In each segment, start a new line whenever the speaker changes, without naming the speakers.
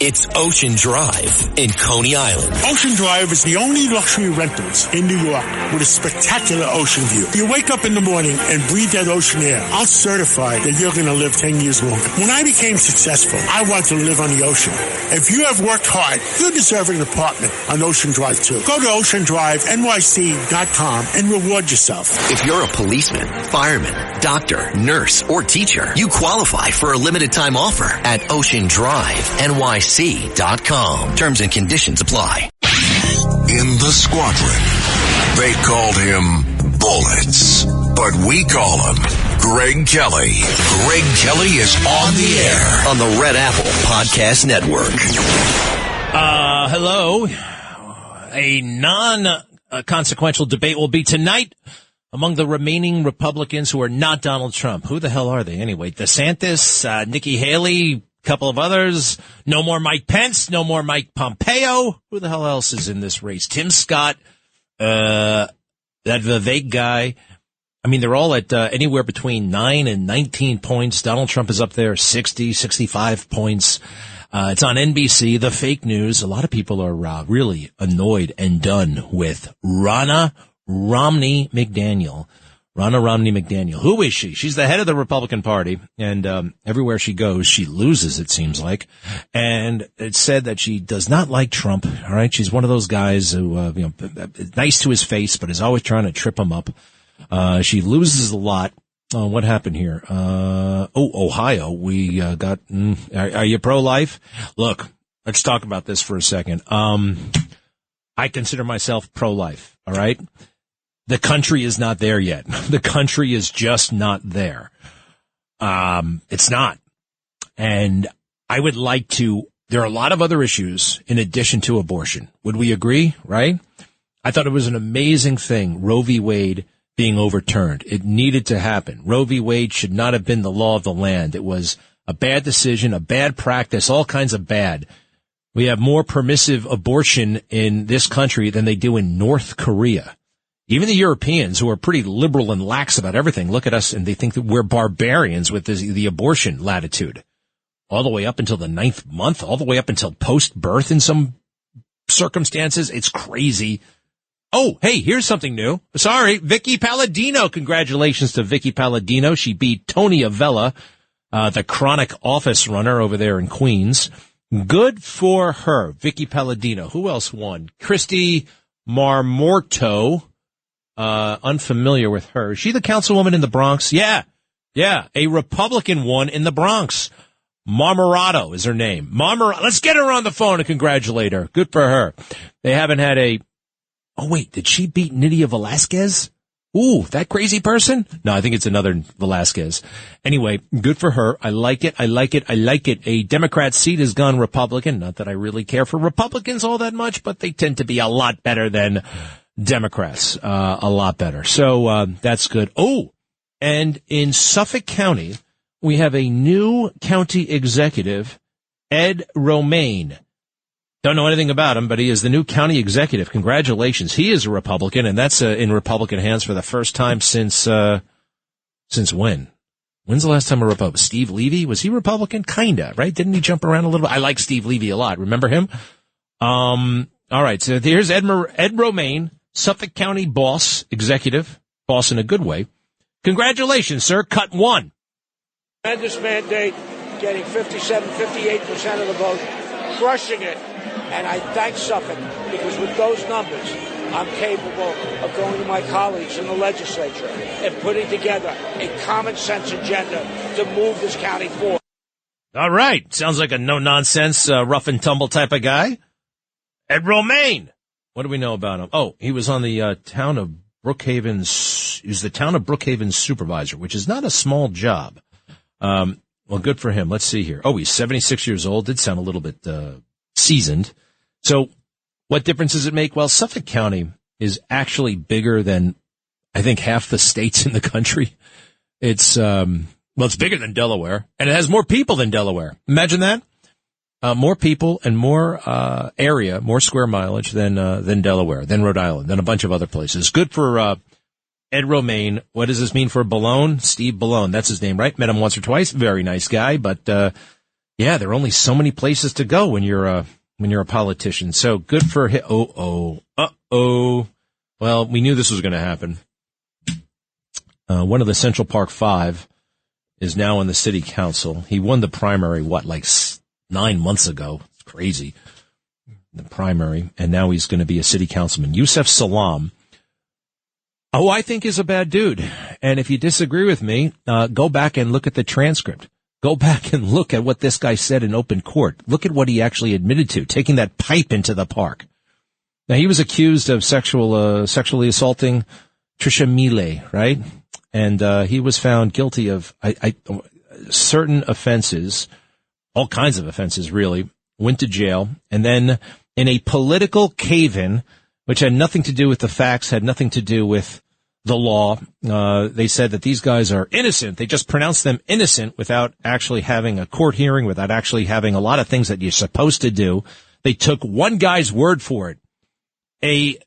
It's Ocean Drive in Coney Island.
Ocean Drive is the only luxury rentals in New York with a spectacular ocean view. You wake up in the morning and breathe that ocean air. I'll certify that you're going to live 10 years longer. When I became successful, I wanted to live on the ocean. If you have worked hard, you deserve an apartment on Ocean Drive too. Go to oceandrivenyc.com and reward yourself.
If you're a policeman, fireman, doctor, nurse, or teacher, you qualify for a limited time offer at oceandrivenyc.com. Terms and conditions apply.
In the squadron, they called him Bullets, but we call him Greg Kelly. Greg Kelly is on the air
on the Red Apple Podcast Network.
Hello. A non-consequential debate will be tonight among the remaining Republicans who are not Donald Trump. Who the hell are they anyway? DeSantis, Nikki Haley, couple of others. No more Mike Pence. No more Mike Pompeo. Who the hell else is in this race? Tim Scott, that Vivek guy. I mean, they're all at anywhere between 9 and 19 points. Donald Trump is up there 60, 65 points. It's on NBC, the fake news. A lot of people are really annoyed and done with Ronna Romney McDaniel. Ronna Romney McDaniel. Who is she? She's the head of the Republican Party, and everywhere she goes, she loses, it seems like. And it's said that she does not like Trump. All right, she's one of those guys who, nice to his face, but is always trying to trip him up. She loses a lot. What happened here? Ohio. We got. Are you pro-life? Look, let's talk about this for a second. I consider myself pro-life. All right. The country is not there yet. The country is just not there. It's not. And I would like to, there are a lot of other issues in addition to abortion. Would we agree, right? I thought it was an amazing thing, Roe v. Wade being overturned. It needed to happen. Roe v. Wade should not have been the law of the land. It was a bad decision, a bad practice, all kinds of bad. We have more permissive abortion in this country than they do in North Korea. Even the Europeans, who are pretty liberal and lax about everything, look at us and they think that we're barbarians with the abortion latitude. All the way up until the 9th month, all the way up until post-birth in some circumstances. It's crazy. Oh, hey, here's something new. Sorry, Vicky Palladino. Congratulations to Vicky Palladino. She beat Tony Avella, the chronic office runner over there in Queens. Good for her, Vicky Palladino. Who else won? Christy Marmorto. Unfamiliar with her. Is she the councilwoman in the Bronx? Yeah. A Republican won in the Bronx. Marmorato is her name. Let's get her on the phone and congratulate her. Good for her. They haven't had oh wait, did she beat Nydia Velasquez? Ooh, that crazy person? No, I think it's another Velasquez. Anyway, good for her. I like it. A Democrat seat has gone Republican. Not that I really care for Republicans all that much, but they tend to be a lot better than Democrats, a lot better. So, that's good. Oh, and in Suffolk County, we have a new county executive, Ed Romaine. Don't know anything about him, but he is the new county executive. Congratulations. He is a Republican, and that's in Republican hands for the first time since when? When's the last time a Republican? Steve Levy? Was he Republican? Kinda, right? Didn't he jump around a little bit? I like Steve Levy a lot. Remember him? All right. So here's Ed Romaine, Suffolk County executive, boss in a good way. Congratulations, sir. Cut one.
Tremendous mandate, getting 57, 58% of the vote, crushing it. And I thank Suffolk because with those numbers, I'm capable of going to my colleagues in the legislature and putting together a common sense agenda to move this county forward.
All right. Sounds like a no-nonsense, rough and tumble type of guy. Ed Romaine. What do we know about him? Oh, he was on the town of Brookhaven's. He was the town of Brookhaven's supervisor, which is not a small job. Well, good for him. Let's see here. Oh, he's 76 years old. Did sound a little bit seasoned. So what difference does it make? Well, Suffolk County is actually bigger than, I think, half the states in the country. It's it's bigger than Delaware, and it has more people than Delaware. Imagine that. More people and more area, more square mileage than Delaware, than Rhode Island, than a bunch of other places. Good for Ed Romaine. What does this mean for Ballone? Steve Ballone, that's his name, right? Met him once or twice. Very nice guy, but Yeah, there are only so many places to go when you're a politician. So good for him. Well, we knew this was going to happen. One of the Central Park Five is now on the city council. He won the primary, 9 months ago? It's crazy. The primary. And now he's going to be a city councilman. Yusef Salaam, who I think is a bad dude. And if you disagree with me, go back and look at the transcript. Go back and look at what this guy said in open court. Look at what he actually admitted to, taking that pipe into the park. Now, he was accused of sexually assaulting Trisha Millet, right? And he was found guilty of certain offenses, all kinds of offenses, really, went to jail. And then in a political cave-in, which had nothing to do with the facts, had nothing to do with the law, they said that these guys are innocent. They just pronounced them innocent without actually having a court hearing, without actually having a lot of things that you're supposed to do. They took one guy's word for it. A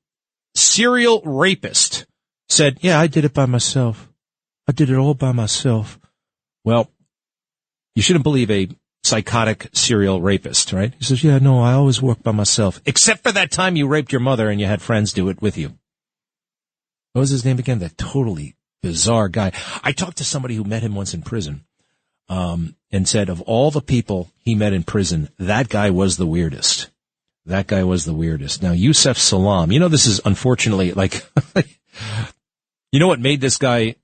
serial rapist said, yeah, I did it by myself. I did it all by myself. Well, you shouldn't believe a psychotic serial rapist, right? He says, yeah, no, I always work by myself. Except for that time you raped your mother and you had friends do it with you. What was his name again? That totally bizarre guy. I talked to somebody who met him once in prison, and said of all the people he met in prison, that guy was the weirdest. That guy was the weirdest. Now, Yusef Salaam, this is unfortunately you know what made this guy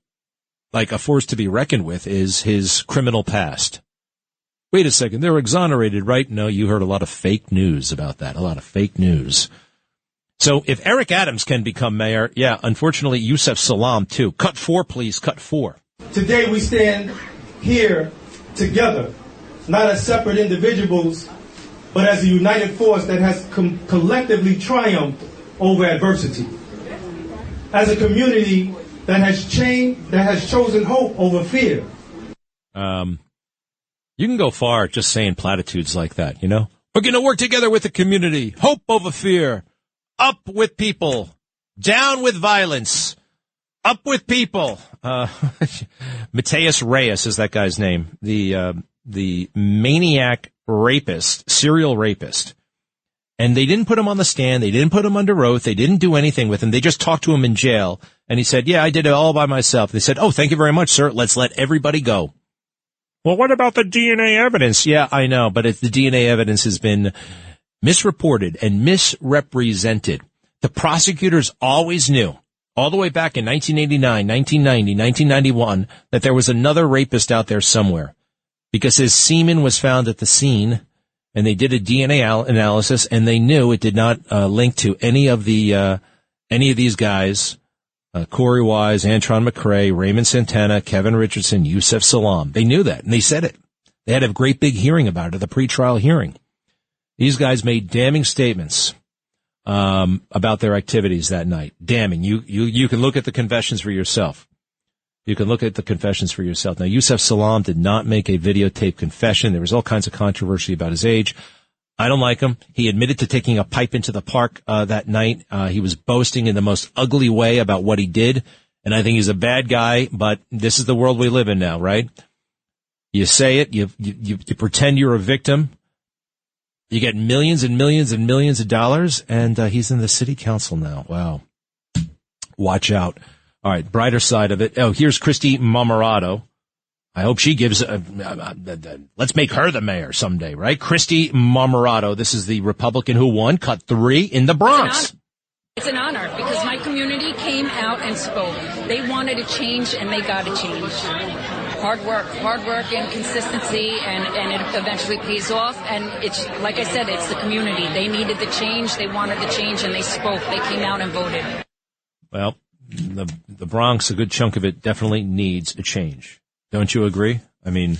like a force to be reckoned with is his criminal past. Wait a second, they're exonerated, right? No, you heard a lot of fake news about that, a lot of fake news. So if Eric Adams can become mayor, yeah, unfortunately, Yusef Salaam too. Cut 4, please, cut 4.
Today we stand here together, not as separate individuals, but as a united force that has collectively triumphed over adversity. As a community that has chosen hope over fear.
You can go far just saying platitudes like that, We're going to work together with the community. Hope over fear. Up with people. Down with violence. Up with people. Mateus Reyes is that guy's name. The maniac rapist, serial rapist. And they didn't put him on the stand. They didn't put him under oath. They didn't do anything with him. They just talked to him in jail. And he said, yeah, I did it all by myself. They said, oh, thank you very much, sir. Let's let everybody go. Well, what about the DNA evidence? Yeah, I know, but the DNA evidence has been misreported and misrepresented. The prosecutors always knew, all the way back in 1989, 1990, 1991, that there was another rapist out there somewhere because his semen was found at the scene, and they did a DNA analysis, and they knew it did not link to any of these guys, Corey Wise, Antron McCrae, Raymond Santana, Kevin Richardson, Yusef Salaam. They knew that, and they said it. They had a great big hearing about it, the pretrial hearing. These guys made damning statements about their activities that night. Damning. You can look at the confessions for yourself. You can look at the confessions for yourself. Now, Yusef Salaam did not make a videotape confession. There was all kinds of controversy about his age. I don't like him. He admitted to taking a pipe into the park that night. He was boasting in the most ugly way about what he did, and I think he's a bad guy, but this is the world we live in now, right? You say it, you pretend you're a victim. You get millions and millions and millions of dollars, and he's in the city council now. Wow. Watch out. All right, brighter side of it. Oh, here's Christy Marmorato. I hope she gives, let's make her the mayor someday, right? Christy Marmorato, this is the Republican who won, cut 3 in the Bronx.
It's an honor because my community came out and spoke. They wanted a change, and they got a change. Hard work and consistency, and it eventually pays off. And it's, like I said, it's the community. They needed the change, they wanted the change, and they spoke. They came out and voted. Well,
the Bronx, a good chunk of it definitely needs a change. Don't you agree? I mean,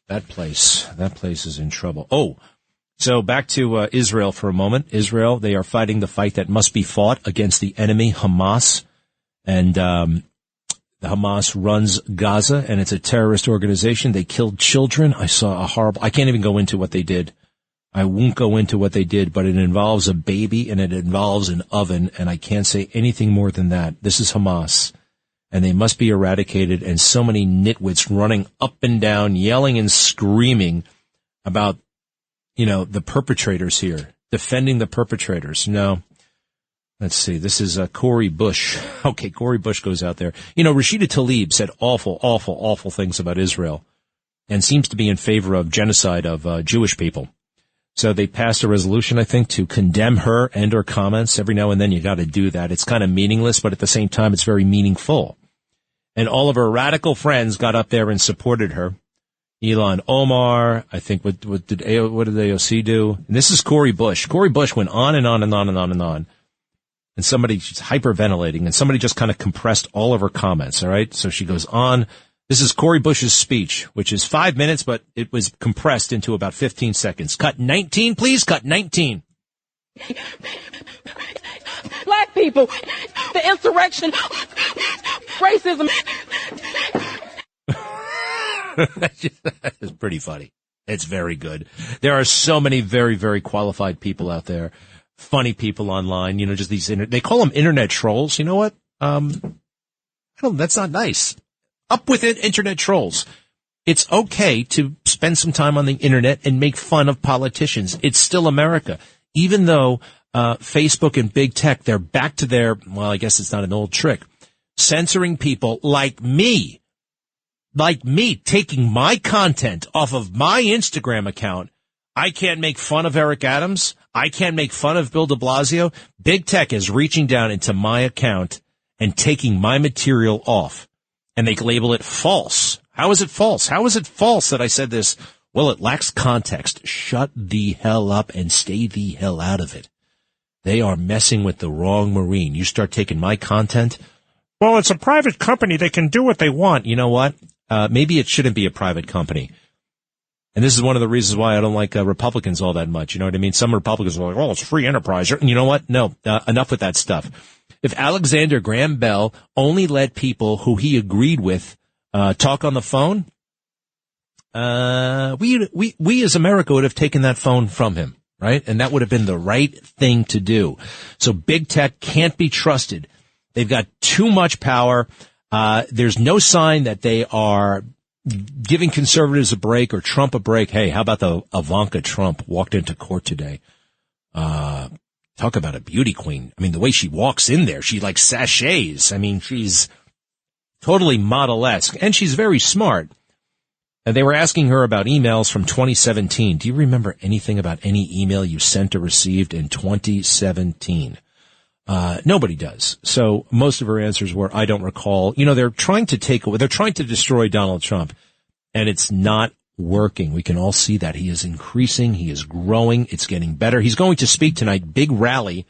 that place is in trouble. Oh, so back to Israel for a moment. Israel, they are fighting the fight that must be fought against the enemy, Hamas. And the Hamas runs Gaza, and it's a terrorist organization. They killed children. I saw a horrible... I can't even go into what they did. I won't go into what they did, but it involves a baby, and it involves an oven, and I can't say anything more than that. This is Hamas. And they must be eradicated, and so many nitwits running up and down, yelling and screaming about, the perpetrators here, defending the perpetrators. No. Let's see. This is Corey Bush. Okay, Corey Bush goes out there. Rashida Tlaib said awful, awful, awful things about Israel and seems to be in favor of genocide of Jewish people. So they passed a resolution, I think, to condemn her and her comments. Every now and then you got to do that. It's kind of meaningless, but at the same time, it's very meaningful. And all of her radical friends got up there and supported her. Elon Omar, I think, what did AOC do? And this is Corey Bush. Corey Bush went on and on and on and on and on. And somebody, she's hyperventilating, and somebody just kind of compressed all of her comments, all right? So she goes on. This is Corey Bush's speech, which is 5 minutes, but it was compressed into about 15 seconds. Cut 19, please. Cut 19.
Black people, the insurrection, racism.
That is pretty funny. It's very good. There are so many very, very qualified people out there. Funny people online, just these, they call them internet trolls. You know what? That's not nice. Up with it, internet trolls. It's okay to spend some time on the internet and make fun of politicians. It's still America. Even though, Facebook and big tech, they're back to their, well, I guess it's not an old trick, censoring people like me, taking my content off of my Instagram account. I can't make fun of Eric Adams. I can't make fun of Bill de Blasio. Big tech is reaching down into my account and taking my material off. And they label it false. How is it false? How is it false that I said this? Well, it lacks context. Shut the hell up and stay the hell out of it. They are messing with the wrong Marine. You start taking my content. Well, it's a private company. They can do what they want. You know what? Maybe it shouldn't be a private company. And this is one of the reasons why I don't like Republicans all that much. You know what I mean? Some Republicans are like, oh, it's free enterprise. And you know what? No, enough with that stuff. If Alexander Graham Bell only let people who he agreed with talk on the phone, we as America would have taken that phone from him, right? And that would have been the right thing to do. So big tech can't be trusted. They've got too much power. There's no sign that they are giving conservatives a break or Trump a break. Hey, how about the Ivanka Trump walked into court today? Talk about a beauty queen. I mean, the way she walks in there, she like sachets. I mean, she's totally model-esque, and she's very smart. And they were asking her about emails from 2017. Do you remember anything about any email you sent or received in 2017? Nobody does. So most of her answers were, I don't recall. They're trying to destroy Donald Trump, and it's not working. We can all see that. He is increasing. He is growing. It's getting better. He's going to speak tonight, big rally.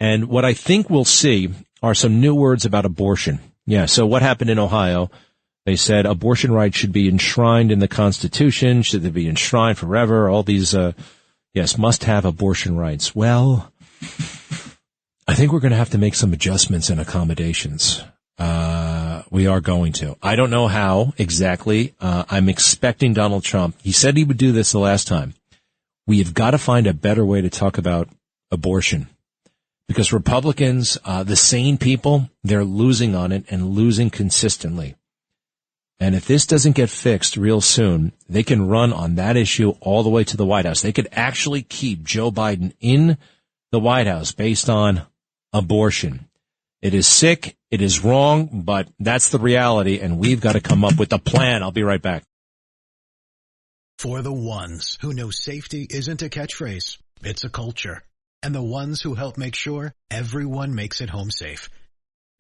And what I think we'll see are some new words about abortion. Yeah. So what happened in Ohio? They said abortion rights should be enshrined in the Constitution. Should they be enshrined forever? All these, must have abortion rights. Well, I think we're going to have to make some adjustments and accommodations. We are going to. I don't know how exactly. I'm expecting Donald Trump. He said he would do this the last time. We have got to find a better way to talk about abortion, because Republicans, the sane people, they're losing on it and losing consistently. And if this doesn't get fixed real soon, they can run on that issue all the way to the White House. They could actually keep Joe Biden in the White House based on abortion. It is sick. It is wrong, but that's the reality, and we've got to come up with a plan. I'll be right back.
For the ones who know safety isn't a catchphrase, it's a culture. And the ones who help make sure everyone makes it home safe.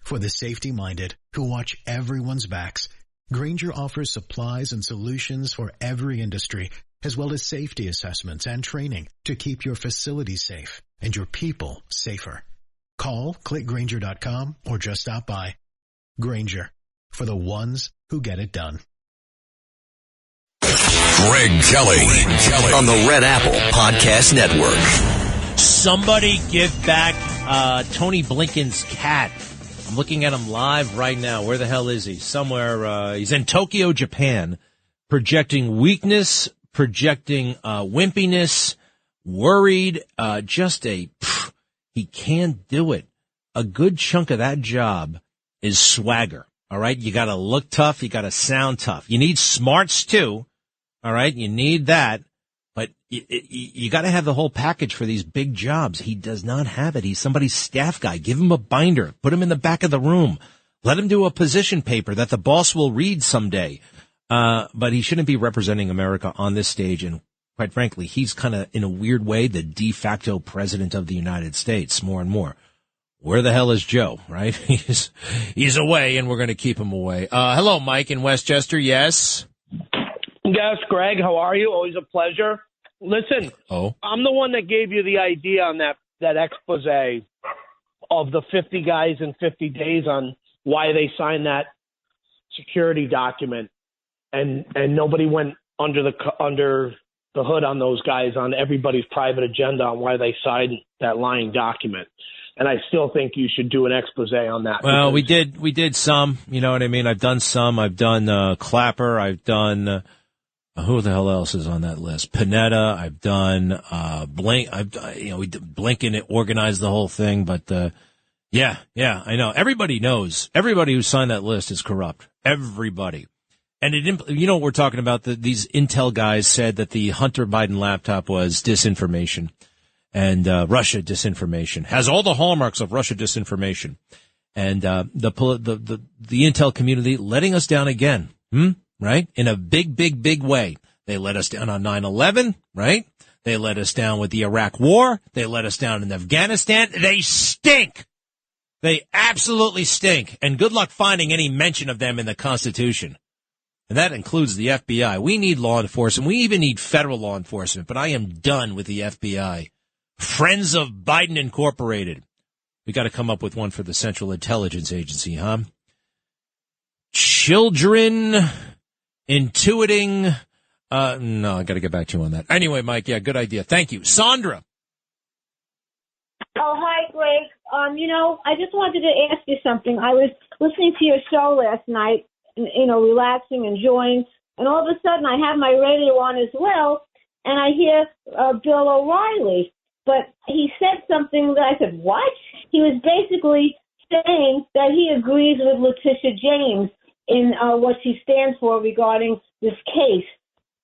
For the safety-minded who watch everyone's backs, Grainger offers supplies and solutions for every industry, as well as safety assessments and training to keep your facilities safe and your people safer. Call, click Grainger.com, or just stop by. Grainger, for the ones who get it done.
Greg Kelly on the Red Apple Podcast Network.
Somebody give back Tony Blinken's cat. I'm looking at him live right now. Where the hell is he? Somewhere. He's in Tokyo, Japan, projecting weakness, projecting wimpiness, worried, he can't do it. A good chunk of that job is swagger. All right. You got to look tough. You got to sound tough. You need smarts too. All right. You need that. you got to have the whole package for these big jobs. He does not have it. He's somebody's staff guy. Give him a binder. Put him in the back of the room. Let him do a position paper that the boss will read someday. But he shouldn't be representing America on this stage. And quite frankly, he's kind of, in a weird way, the de facto president of the United States more and more. Where the hell is Joe, right? He's away, and we're going to keep him away. Hello, Mike in Westchester. Yes.
Yes, Greg. How are you? Always a pleasure. Listen, I'm the one that gave you the idea on that expose of the 50 guys in 50 days on why they signed that security document, and nobody went under the hood on those guys on everybody's private agenda on why they signed that lying document. And I still think you should do an expose on that.
Well, we did some, you know what I mean? I've done some. I've done Clapper. I've done who the hell else is on that list? Panetta. I've done Blink. Blinken organized the whole thing, but yeah, I know. Everybody knows. Everybody who signed that list is corrupt. Everybody. And you know what we're talking about? These Intel guys said that the Hunter Biden laptop was disinformation. And Russia disinformation has all the hallmarks of Russia disinformation, and the intel community letting us down again, right? In a big way. They let us down on 9/11, right? They let us down with the Iraq War. They let us down in Afghanistan. They stink. They absolutely stink. And good luck finding any mention of them in the Constitution. And that includes the FBI. We need law enforcement. We even need federal law enforcement. But I am done with the FBI. Friends of Biden Incorporated. We got to come up with one for the Central Intelligence Agency, huh? Children intuiting. No, I got to get back to you on that. Anyway, Mike, yeah, good idea. Thank you. Sandra.
Oh, hi, Greg. I just wanted to ask you something. I was listening to your show last night, relaxing, enjoying, and all of a sudden I have my radio on as well, and I hear Bill O'Reilly. But he said something that I said, what? He was basically saying that he agrees with Letitia James in what she stands for regarding this case.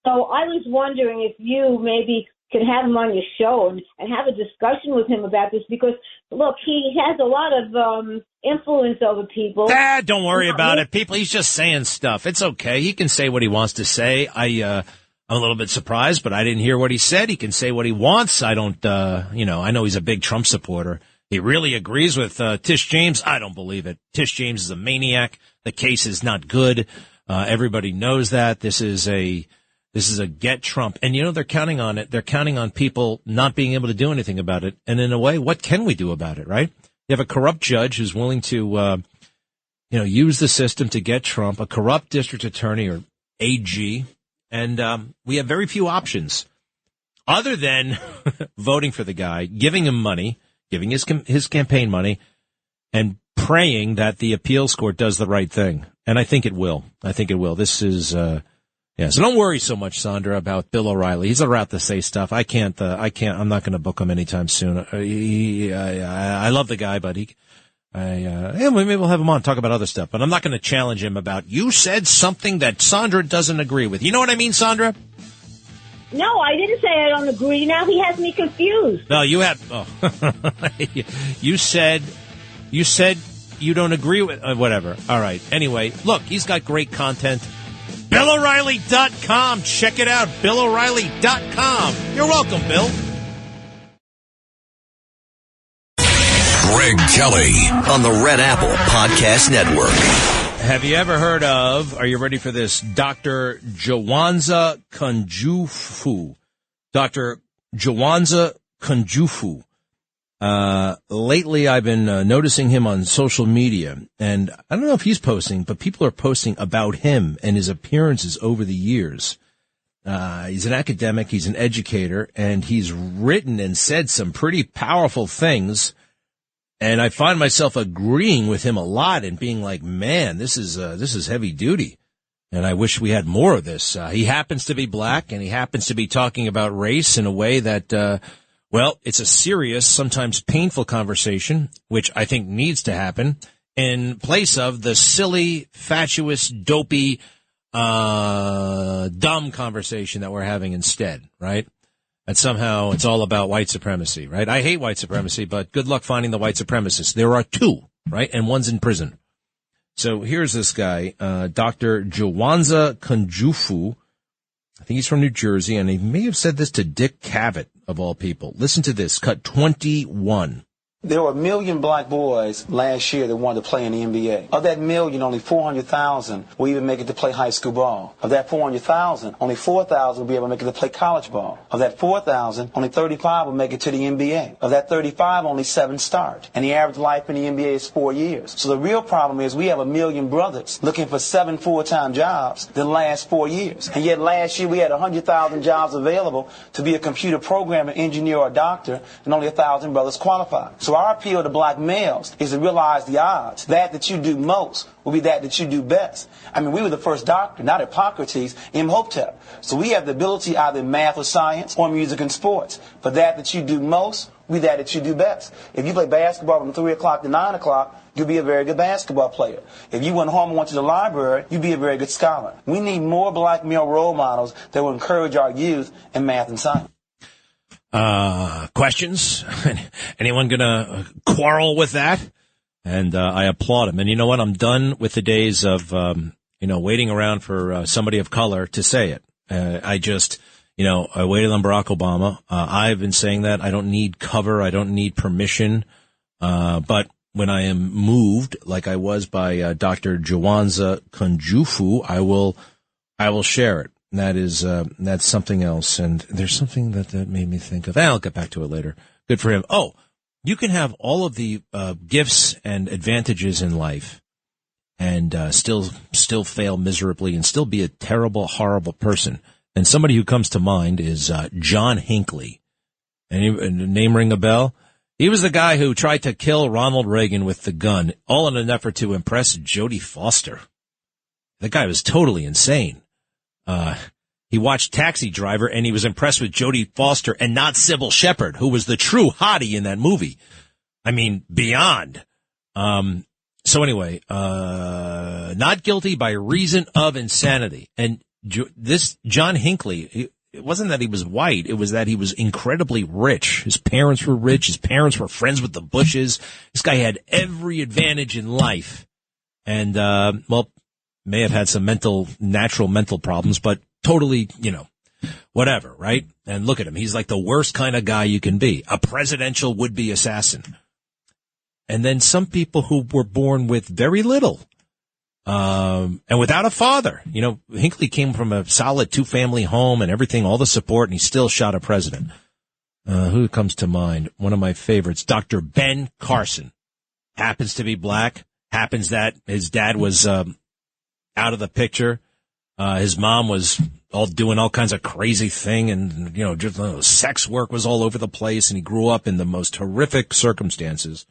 So I was wondering if you maybe could have him on your show and have a discussion with him about this because, look, he has a lot of influence over people.
Don't worry about it. He's just saying stuff. It's okay. He can say what he wants to say. I'm a little bit surprised, but I didn't hear what he said. He can say what he wants. I don't, I know he's a big Trump supporter. He really agrees with Tish James. I don't believe it. Tish James is a maniac. The case is not good. Everybody knows that. This is a get Trump. And, they're counting on it. They're counting on people not being able to do anything about it. And in a way, what can we do about it, right? You have a corrupt judge who's willing to, use the system to get Trump, a corrupt district attorney or AG. And we have very few options other than voting for the guy, giving him money, giving his campaign money, and praying that the appeals court does the right thing. And I think it will. This is, so don't worry so much, Sandra, about Bill O'Reilly. He's allowed to say stuff. I'm not going to book him anytime soon. I love the guy, but maybe we'll have him on and talk about other stuff, but I'm not going to challenge him about, you said something that Sandra doesn't agree with. You know what I mean, Sandra?
No, I didn't say I don't agree. Now he has me confused.
No, you have, you said you don't agree with, whatever. All right. Anyway, look, he's got great content. BillO'Reilly.com. Check it out. BillO'Reilly.com. You're welcome, Bill.
Greg Kelly
on the Red Apple Podcast Network.
Have you ever heard of, are you ready for this, Dr. Jawanza Kunjufu? Dr. Jawanza Kunjufu. Lately I've been noticing him on social media, and I don't know if he's posting, but people are posting about him and his appearances over the years. He's an academic, he's an educator, and he's written and said some pretty powerful things. And I find myself agreeing with him a lot and being like, man, this is heavy duty. And I wish we had more of this. He happens to be black, and he happens to be talking about race in a way that, it's a serious, sometimes painful conversation, which I think needs to happen in place of the silly, fatuous, dopey, dumb conversation that we're having instead, right? that somehow it's all about white supremacy, right? I hate white supremacy, but good luck finding the white supremacists. There are two, right? And one's in prison. So here's this guy, Dr. Jawanza Kunjufu. I think he's from New Jersey, and he may have said this to Dick Cavett, of all people. Listen to this, cut 21.
There were 1 million black boys last year that wanted to play in the NBA. Of that million, only 400,000 will even make it to play high school ball. Of that 400,000, only 4,000 will be able to make it to play college ball. Of that 4,000, only 35 will make it to the NBA. Of that 35, only 7 start. And the average life in the NBA is 4 years. So the real problem is we have 1 million brothers looking for 7 full-time jobs that last 4 years. And yet last year we had 100,000 jobs available to be a computer programmer, engineer, or doctor, and only 1,000 brothers qualified. So our appeal to black males is to realize the odds. That you do most will be that you do best. I mean, we were the first doctor, not Hippocrates, Imhotep. So we have the ability either in math or science or music and sports. But that you do most will be that you do best. If you play basketball from 3 o'clock to 9 o'clock, you'll be a very good basketball player. If you went home and went to the library, you'd be a very good scholar. We need more black male role models that will encourage our youth in math and science.
Questions? Anyone gonna quarrel with that? And I applaud him. And you know what? I'm done with the days of, waiting around for somebody of color to say it. I waited on Barack Obama. I've been saying that. I don't need cover. I don't need permission. But when I am moved, like I was by Dr. Jawanza Kunjufu, I will share it. That is, that's something else. And there's something that made me think of. I'll get back to it later. Good for him. Oh, you can have all of the, gifts and advantages in life and, still fail miserably and still be a terrible, horrible person. And somebody who comes to mind is, John Hinckley. Any name ring a bell? He was the guy who tried to kill Ronald Reagan with the gun, all in an effort to impress Jodie Foster. The guy was totally insane. He watched Taxi Driver and he was impressed with Jodie Foster and not Sybil Shepherd, who was the true hottie in that movie. I mean, beyond. So anyway, not guilty by reason of insanity. And this John Hinckley, it wasn't that he was white. It was that he was incredibly rich. His parents were rich. His parents were friends with the Bushes. This guy had every advantage in life. And, may have had some natural mental problems, but totally, whatever, right? And look at him. He's like the worst kind of guy you can be, a presidential would-be assassin. And then some people who were born with very little, and without a father. Hinckley came from a solid 2-family home and everything, all the support, and he still shot a president. Who comes to mind? One of my favorites, Dr. Ben Carson. Happens to be black. Happens that his dad was, out of the picture. His mom was doing all kinds of crazy thing and, just sex work was all over the place, and he grew up in the most horrific circumstances.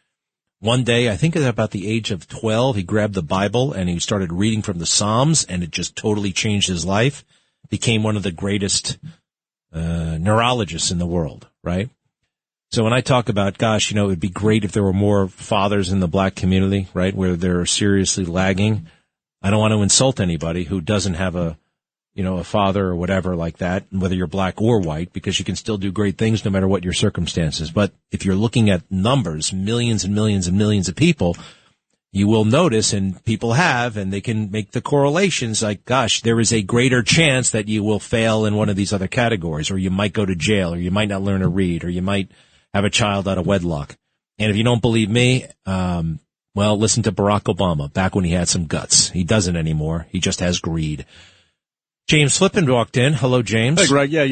One day, I think at about the age of 12, he grabbed the Bible and he started reading from the Psalms, and it just totally changed his life. Became one of the greatest neurologists in the world, right? So when I talk about, it would be great if there were more fathers in the black community, right, where they're seriously lagging. I don't want to insult anybody who doesn't have a father or whatever like that, whether you're black or white, because you can still do great things no matter what your circumstances. But if you're looking at numbers, millions and millions and millions of people, you will notice, and people have, and they can make the correlations like, there is a greater chance that you will fail in one of these other categories, or you might go to jail, or you might not learn to read, or you might have a child out of wedlock. And if you don't believe me, listen to Barack Obama back when he had some guts. He doesn't anymore. He just has greed. James Flippin walked in. Hello, James.
Hey, Greg. Yeah,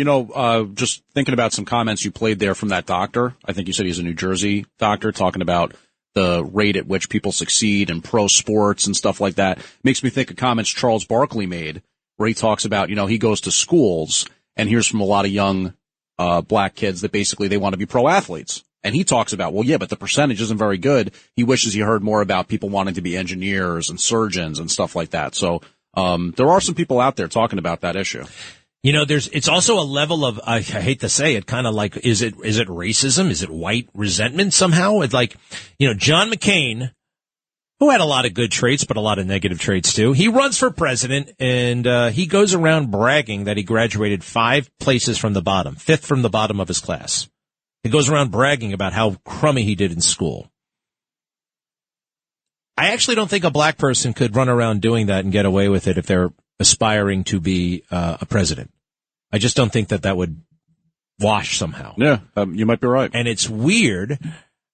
just thinking about some comments you played there from that doctor. I think you said he's a New Jersey doctor, talking about the rate at which people succeed in pro sports and stuff like that. Makes me think of comments Charles Barkley made where he talks about, he goes to schools and hears from a lot of young black kids that basically they want to be pro athletes. And he talks about, but the percentage isn't very good. He wishes he heard more about people wanting to be engineers and surgeons and stuff like that. So, there are some people out there talking about that issue.
It's also a level of, I hate to say it, kind of like, is it racism? Is it white resentment somehow? It's like, John McCain who had a lot of good traits, but a lot of negative traits too. He runs for president, and he goes around bragging that he graduated 5 places from the bottom, 5th from the bottom of his class. He goes around bragging about how crummy he did in school. I actually don't think a black person could run around doing that and get away with it if they're aspiring to be a president. I just don't think that would wash somehow.
Yeah, you might be right.
And it's weird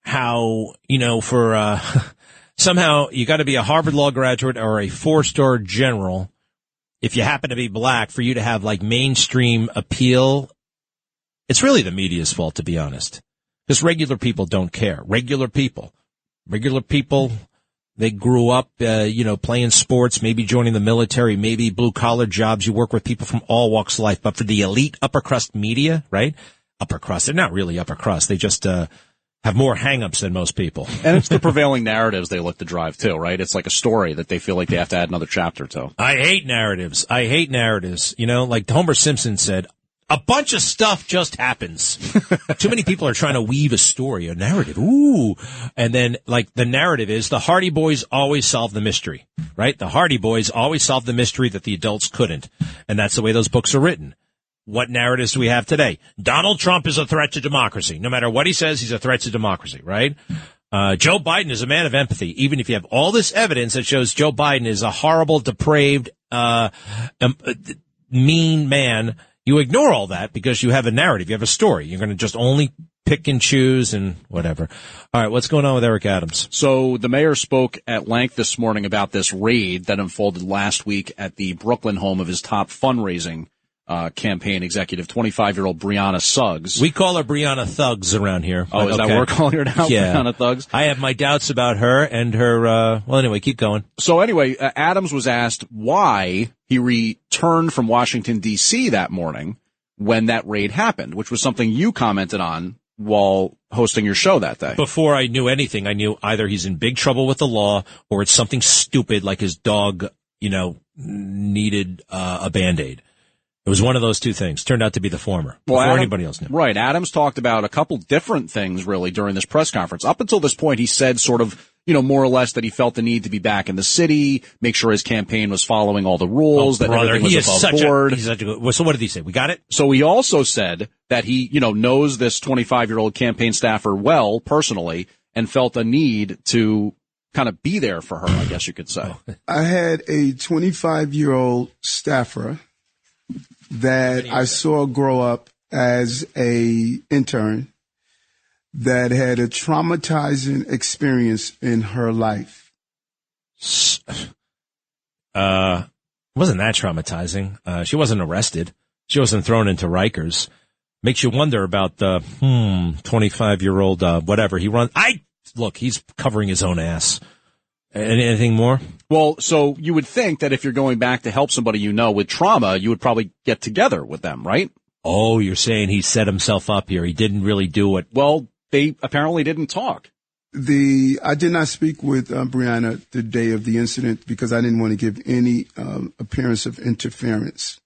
how, for somehow you got to be a Harvard Law graduate or a 4-star general if you happen to be black for you to have like mainstream appeal. It's really the media's fault, to be honest, because regular people don't care. Regular people, they grew up, playing sports, maybe joining the military, maybe blue collar jobs. You work with people from all walks of life. But for the elite upper crust media, right? Upper crust, they're not really upper crust. They just have more hang-ups than most people.
And it's the prevailing narratives they look to drive too, right? It's like a story that they feel like they have to add another chapter to.
I hate narratives. Like Homer Simpson said, a bunch of stuff just happens. Too many people are trying to weave a story, a narrative. Ooh. And then, like, the narrative is the Hardy Boys always solve the mystery, right? The Hardy Boys always solve the mystery that the adults couldn't. And that's the way those books are written. What narratives do we have today? Donald Trump is a threat to democracy. No matter what he says, he's a threat to democracy, right? Joe Biden is a man of empathy. Even if you have all this evidence that shows Joe Biden is a horrible, depraved, mean man, you ignore all that because you have a narrative. You have a story. You're going to just only pick and choose and whatever. All right, what's going on with Eric Adams?
So the mayor spoke at length this morning about this raid that unfolded last week at the Brooklyn home of his top fundraising campaign executive, 25-year-old Brianna Suggs.
We call her Brianna Thugs around here.
Oh, is that what we're calling her now?
Yeah.
Brianna Thugs?
I have my doubts about her and her, well, anyway, keep going.
So anyway, Adams was asked why he returned from Washington, D.C. that morning when that raid happened, which was something you commented on while hosting your show that day.
Before I knew anything, I knew either he's in big trouble with the law or it's something stupid like his dog, needed a Band-Aid. It was one of those two things. Turned out to be the former. Before anybody else knew.
Right. Adams talked about a couple different things, really, during this press conference. Up until this point, he said sort of, more or less that he felt the need to be back in the city, make sure his campaign was following all the rules, that everything was above board.
So what did he say? We got it?
So he also said that he, knows this 25-year-old campaign staffer well, personally, and felt a need to kind of be there for her, I guess you could say.
I had a 25-year-old staffer that I saw grow up as a intern that had a traumatizing experience in her life.
Wasn't that traumatizing? She wasn't arrested. She wasn't thrown into Rikers. Makes you wonder about the 25-year-old whatever he runs. Look, he's covering his own ass. Anything more?
Well, so you would think that if you're going back to help somebody with trauma, you would probably get together with them, right?
Oh, you're saying he set himself up here. He didn't really do it.
Well, they apparently didn't talk.
I did not speak with Brianna the day of the incident because I didn't want to give any appearance of interference.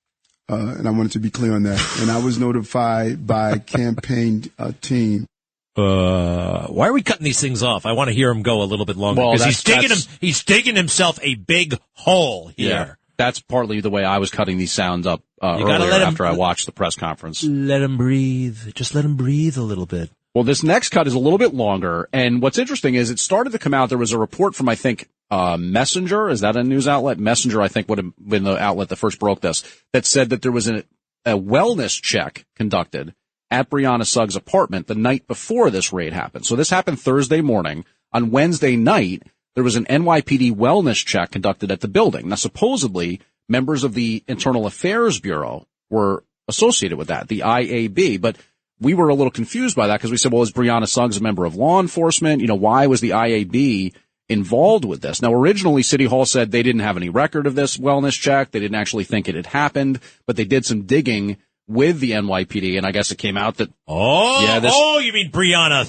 And I wanted to be clear on that. And I was notified by campaign team.
Why are we cutting these things off? I want to hear him go a little bit longer because he's digging himself a big hole here.
Yeah, that's partly the way I was cutting these sounds up earlier after I watched the press conference.
Let him breathe. Just let him breathe a little bit.
Well, this next cut is a little bit longer, and what's interesting is it started to come out. There was a report from, I think, Messenger. Is that a news outlet? Messenger, I think, would have been the outlet that first broke this, that said that there was a wellness check conducted at Brianna Suggs' apartment the night before this raid happened. So this happened Thursday morning. On Wednesday night, there was an NYPD wellness check conducted at the building. Now, supposedly, members of the Internal Affairs Bureau were associated with that, the IAB. But we were a little confused by that because we said, well, is Brianna Suggs a member of law enforcement? Why was the IAB involved with this? Now, originally, City Hall said they didn't have any record of this wellness check. They didn't actually think it had happened, but they did some digging with the NYPD, and I guess it came out that...
you mean Brianna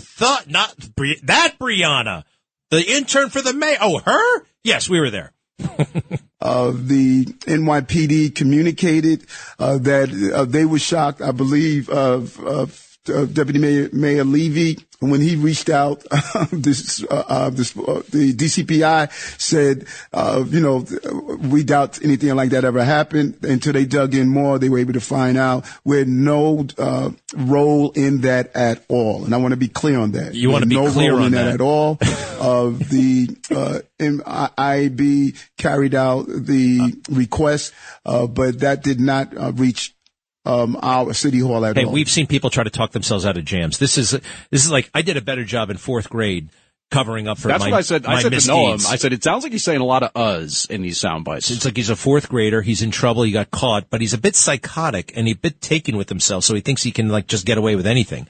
that Brianna, the intern for the mayor. Oh, her? Yes, we were there.
The NYPD communicated that they were shocked, I believe, Deputy Mayor Levy, when he reached out, the DCPI said, we doubt anything like that ever happened. Until they dug in more, they were able to find out we had no role in that at all. And I want to be clear on that.
You want to be clear on that
at all. The IAB carried out the request, but that did not reach our city hall at all.
Hey, we've seen people try to talk themselves out of jams. This is like I did a better job in fourth grade covering up for
That's what I said. I said
misdeeds.
to Noam, I said, it sounds like he's saying a lot of uhs in these sound bites.
It's like he's a fourth grader. He's in trouble. He got caught, but he's a bit psychotic and a bit taken with himself. So he thinks he can like just get away with anything.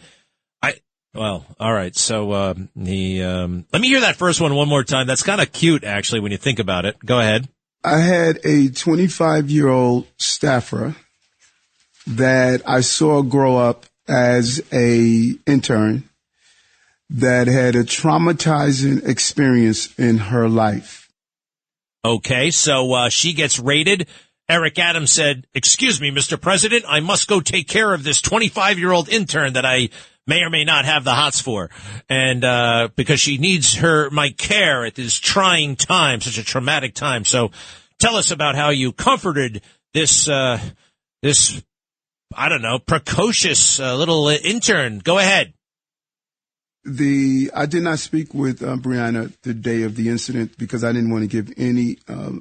Well, all right. So, let me hear that first one more time. That's kind of cute, actually, when you think about it. Go ahead.
I had a 25-year-old staffer that I saw grow up as a intern that had a traumatizing experience in her life.
Okay, so she gets raided. Eric Adams said, "Excuse me, Mr. President, I must go take care of this 25-year-old intern that I may or may not have the hots for, and because she needs my care at this trying time, such a traumatic time. So tell us about how you comforted this I don't know, precocious little intern. Go ahead."
I did not speak with Brianna the day of the incident because I didn't want to give any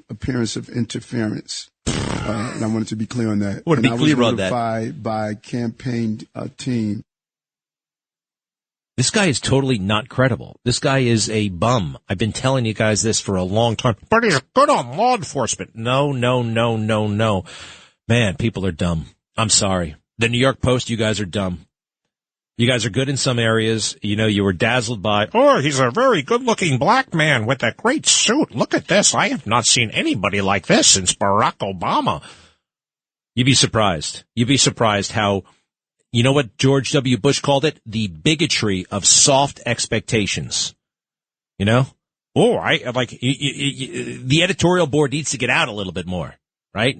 appearance of interference. And I wanted to be clear on that.
I was
notified by campaign team.
This guy is totally not credible. This guy is a bum. I've been telling you guys this for a long time. But he's good on law enforcement. No. Man, people are dumb. I'm sorry. The New York Post, you guys are dumb. You guys are good in some areas. You were dazzled by, he's a very good-looking black man with a great suit. Look at this. I have not seen anybody like this since Barack Obama. You'd be surprised. You'd be surprised how, you know what George W. Bush called it? The bigotry of soft expectations. The editorial board needs to get out a little bit more, right?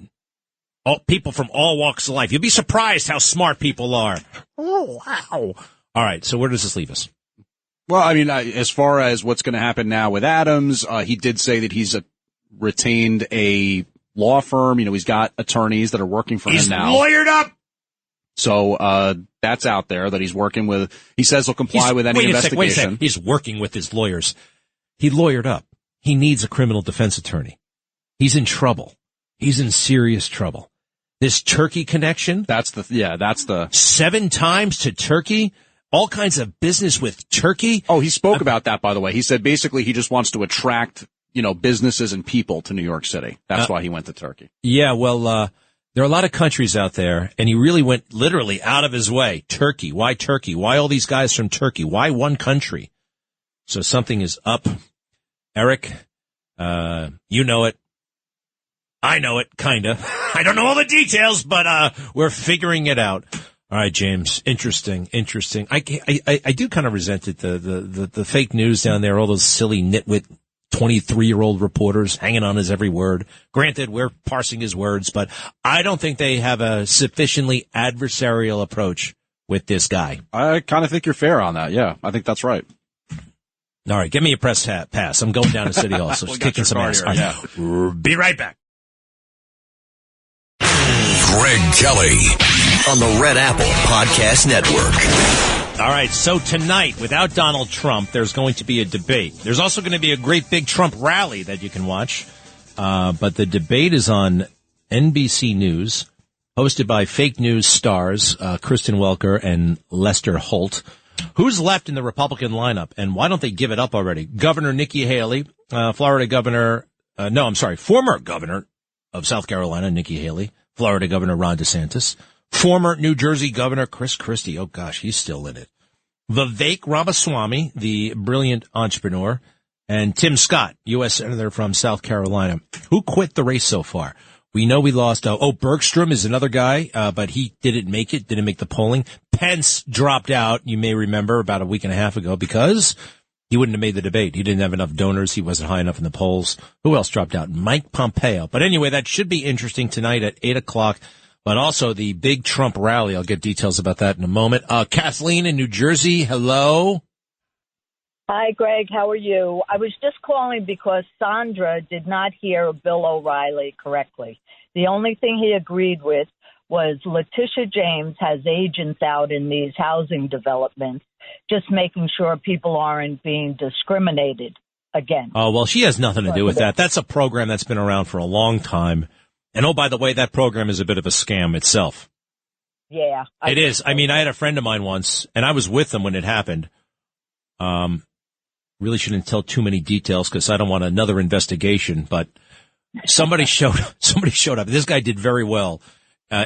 People from all walks of life. You'll be surprised how smart people are. Oh, wow. All right, so where does this leave us?
Well, I mean, as far as what's going to happen now with Adams, he did say that he's retained a law firm. He's got attorneys that are working for him now.
He's lawyered up.
So that's out there that he's working with. He says he'll comply with any investigation.
Wait a second. He's working with his lawyers. He lawyered up. He needs a criminal defense attorney. He's in trouble. He's in serious trouble. This Turkey connection.
That's the
7 times to Turkey. All kinds of business with Turkey.
Oh, he spoke about that, by the way. He said basically he just wants to attract, businesses and people to New York City. That's why he went to Turkey.
Yeah, well, there are a lot of countries out there, and he really went literally out of his way. Turkey. Why Turkey? Why all these guys from Turkey? Why one country? So something is up. Eric, you know it. I know it, kinda. I don't know all the details, but we're figuring it out. All right, James. Interesting. I do kind of resent it. The fake news down there, all those silly nitwit 23-year-old reporters hanging on his every word. Granted, we're parsing his words, but I don't think they have a sufficiently adversarial approach with this guy.
I kind of think you're fair on that. Yeah, I think that's right.
All right, give me a press pass. I'm going down to City Hall, so kicking some ass.
Here, yeah.
Be right back.
Greg Kelly
on the Red Apple Podcast Network.
All right, so tonight, without Donald Trump, there's going to be a debate. There's also going to be a great big Trump rally that you can watch. But the debate is on NBC News, hosted by fake news stars Kristen Welker and Lester Holt. Who's left in the Republican lineup, and why don't they give it up already? Governor Nikki Haley, former governor of South Carolina, Nikki Haley, Florida Governor Ron DeSantis, former New Jersey Governor Chris Christie. Oh, gosh, he's still in it. Vivek Ramaswamy, the brilliant entrepreneur, and Tim Scott, U.S. Senator from South Carolina. Who quit the race so far? We know we lost. Bergstrom is another guy, but he didn't make the polling. Pence dropped out, you may remember, about a week and a half ago because he wouldn't have made the debate. He didn't have enough donors. He wasn't high enough in the polls. Who else dropped out? Mike Pompeo. But anyway, that should be interesting tonight at 8 o'clock. but also the big Trump rally. I'll get details about that in a moment. Kathleen in New Jersey, hello.
Hi, Greg. How are you? I was just calling because Sandra did not hear Bill O'Reilly correctly. The only thing he agreed with was Letitia James has agents out in these housing developments, just making sure people aren't being discriminated against.
Oh, well, she has nothing to do with that. That's a program that's been around for a long time. And, oh, by the way, that program is a bit of a scam itself.
Yeah.
It is. I mean, I had a friend of mine once, and I was with them when it happened. Really shouldn't tell too many details because I don't want another investigation, but somebody showed up. This guy did very well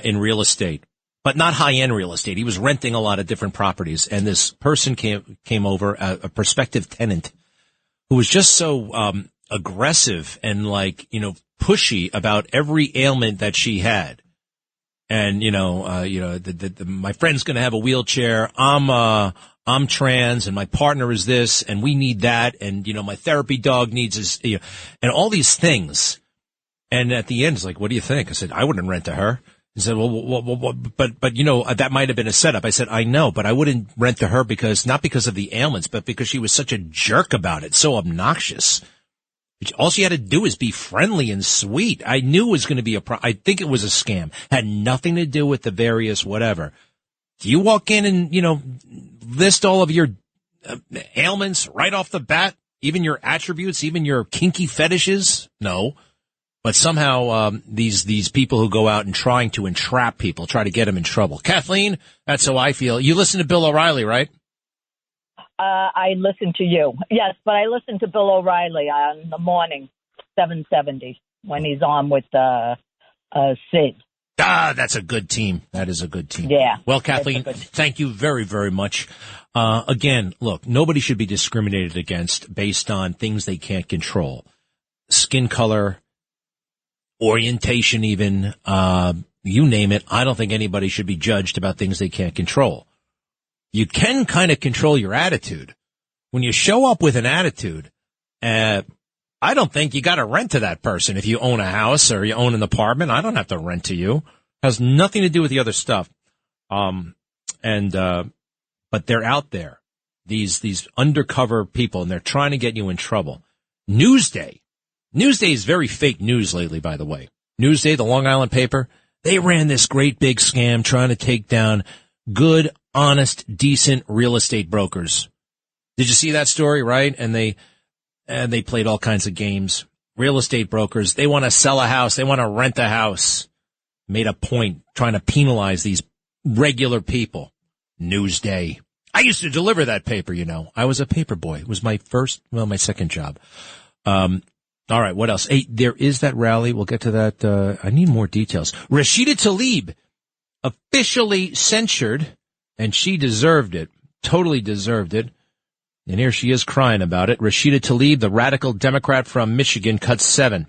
in real estate, but not high-end real estate. He was renting a lot of different properties, and this person came over, a prospective tenant, who was just so aggressive and pushy about every ailment that she had. And my friend's going to have a wheelchair. I'm trans and my partner is this and we need that. And, my therapy dog needs this, and all these things. And at the end, it's like, what do you think? I said, I wouldn't rent to her. He said, but that might have been a setup. I said, I know, but I wouldn't rent to her not because of the ailments, but because she was such a jerk about it. So obnoxious. All she had to do is be friendly and sweet. I knew it was going to be I think it was a scam. Had nothing to do with the various whatever. Do you walk in and, list all of your ailments right off the bat? Even your attributes, even your kinky fetishes? No. But somehow, these people who go out and trying to entrap people, try to get them in trouble. Kathleen, that's how I feel. You listen to Bill O'Reilly, right?
I listen to you. Yes, but I listen to Bill O'Reilly on the morning, 770, when he's on with Sid.
That's a good team. That is a good team.
Yeah.
Well, Kathleen, thank you very, very much. Again, look, nobody should be discriminated against based on things they can't control. Skin color, orientation even, you name it. I don't think anybody should be judged about things they can't control. You can kind of control your attitude. When you show up with an attitude, I don't think you got to rent to that person. If you own a house or you own an apartment, I don't have to rent to you. It has nothing to do with the other stuff. But they're out there, these undercover people, and they're trying to get you in trouble. Newsday is very fake news lately, by the way. Newsday, the Long Island paper, they ran this great big scam trying to take down good, honest, decent real estate brokers. Did you see that story, right? And they played all kinds of games. Real estate brokers, they want to sell a house. They want to rent a house. Made a point trying to penalize these regular people. Newsday. I used to deliver that paper, I was a paper boy. It was my second job. All right, what else? Hey, there is that rally. We'll get to that. I need more details. Rashida Tlaib officially censured, and she deserved it. Totally deserved it. And here she is crying about it. Rashida Tlaib, the radical Democrat from Michigan, cut 7.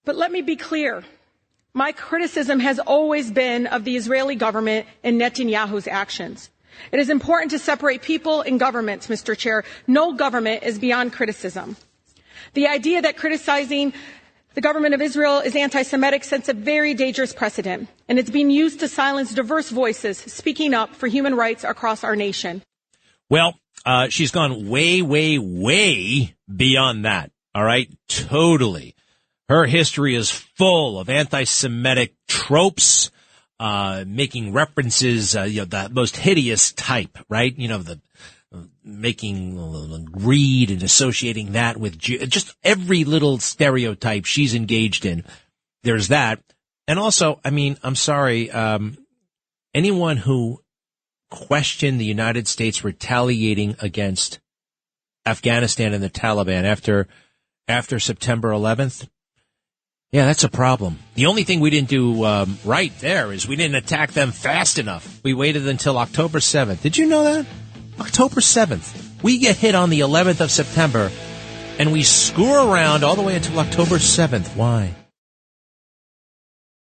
But let me be clear. My criticism has always been of the Israeli government and Netanyahu's actions. It is important to separate people and governments, Mr. Chair. No government is beyond criticism. The idea that criticizing the government of Israel is anti-Semitic sets a very dangerous precedent, and it's being used to silence diverse voices speaking up for human rights across our nation.
Well, she's gone way, way, way beyond that. All right. Totally. Her history is full of anti-Semitic tropes, making references, the most hideous type, right? Making greed and associating that with just every little stereotype she's engaged in. There's that. And also, I'm sorry, anyone who questioned the United States retaliating against Afghanistan and the Taliban after September 11th, yeah, that's a problem. The only thing we didn't do right there is we didn't attack them fast enough. We waited until October 7th. Did you know that? October 7th. We get hit on the 11th of September, and we screw around all the way until October 7th. Why?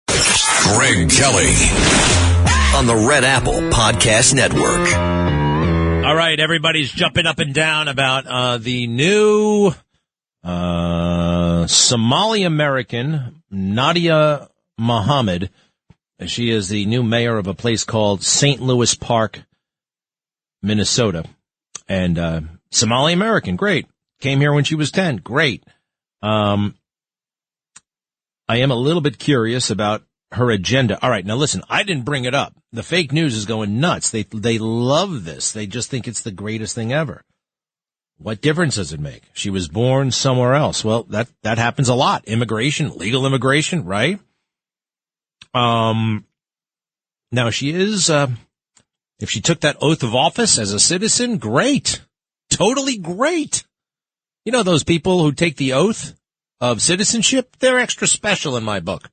Greg Kelly
on the Red Apple Podcast Network.
All right, everybody's jumping up and down about the new Somali American Nadia Muhammad She is the new mayor of a place called St. Louis Park, Minnesota. And Somali American, great. Came here when she was 10, great. I am a little bit curious about her agenda. All right, now listen, I didn't bring it up. The fake news is going nuts. They love this. They just think it's the greatest thing ever. What difference does it make? She was born somewhere else. Well, that happens a lot. Immigration, legal immigration, right? Now she is, if she took that oath of office as a citizen, great. Totally great. You know, those people who take the oath of citizenship, they're extra special in my book.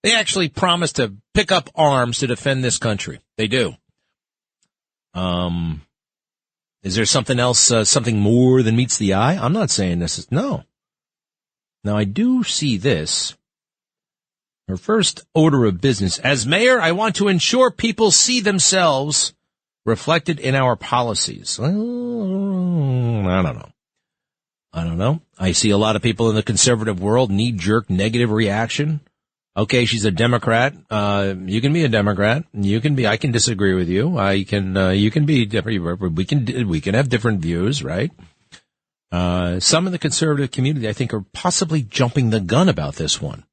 They actually promise to pick up arms to defend this country. They do. Is there something else, something more than meets the eye? I'm not saying this is, no. Now, I do see this. Her first order of business. As mayor, I want to ensure people see themselves reflected in our policies. I don't know. I see a lot of people in the conservative world, knee-jerk negative reaction. Okay, she's a Democrat. You can be a Democrat. I can disagree with you. You can be different. We can have different views, right? Some in the conservative community, I think, are possibly jumping the gun about this one.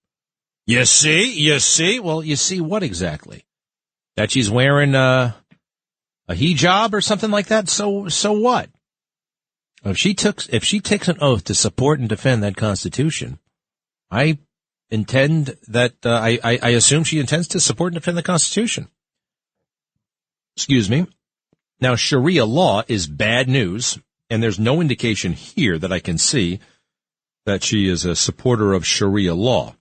You see? Well, you see what exactly? That she's wearing, a hijab or something like that? So what? If she takes an oath to support and defend that Constitution, I assume she intends to support and defend the Constitution. Excuse me. Now, Sharia law is bad news, and there's no indication here that I can see that she is a supporter of Sharia law.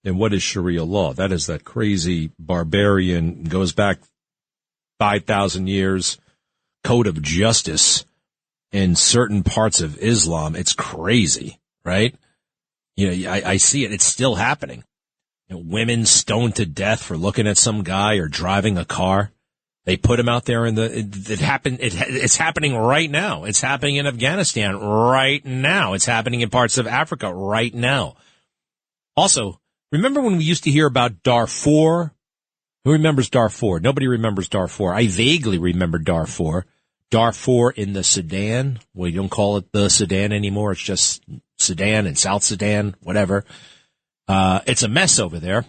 And what is Sharia law? That is that crazy barbarian, goes back 5,000 years, code of justice in certain parts of Islam. It's crazy, right? You know, I see it. It's still happening. You know, women stoned to death for looking at some guy or driving a car. They put him out there it's happening right now. It's happening in Afghanistan right now. It's happening in parts of Africa right now. Also, remember when we used to hear about Darfur? Who remembers Darfur? Nobody remembers Darfur. I vaguely remember Darfur. Darfur in the Sudan. Well, you don't call it the Sudan anymore. It's just Sudan and South Sudan, whatever. It's a mess over there.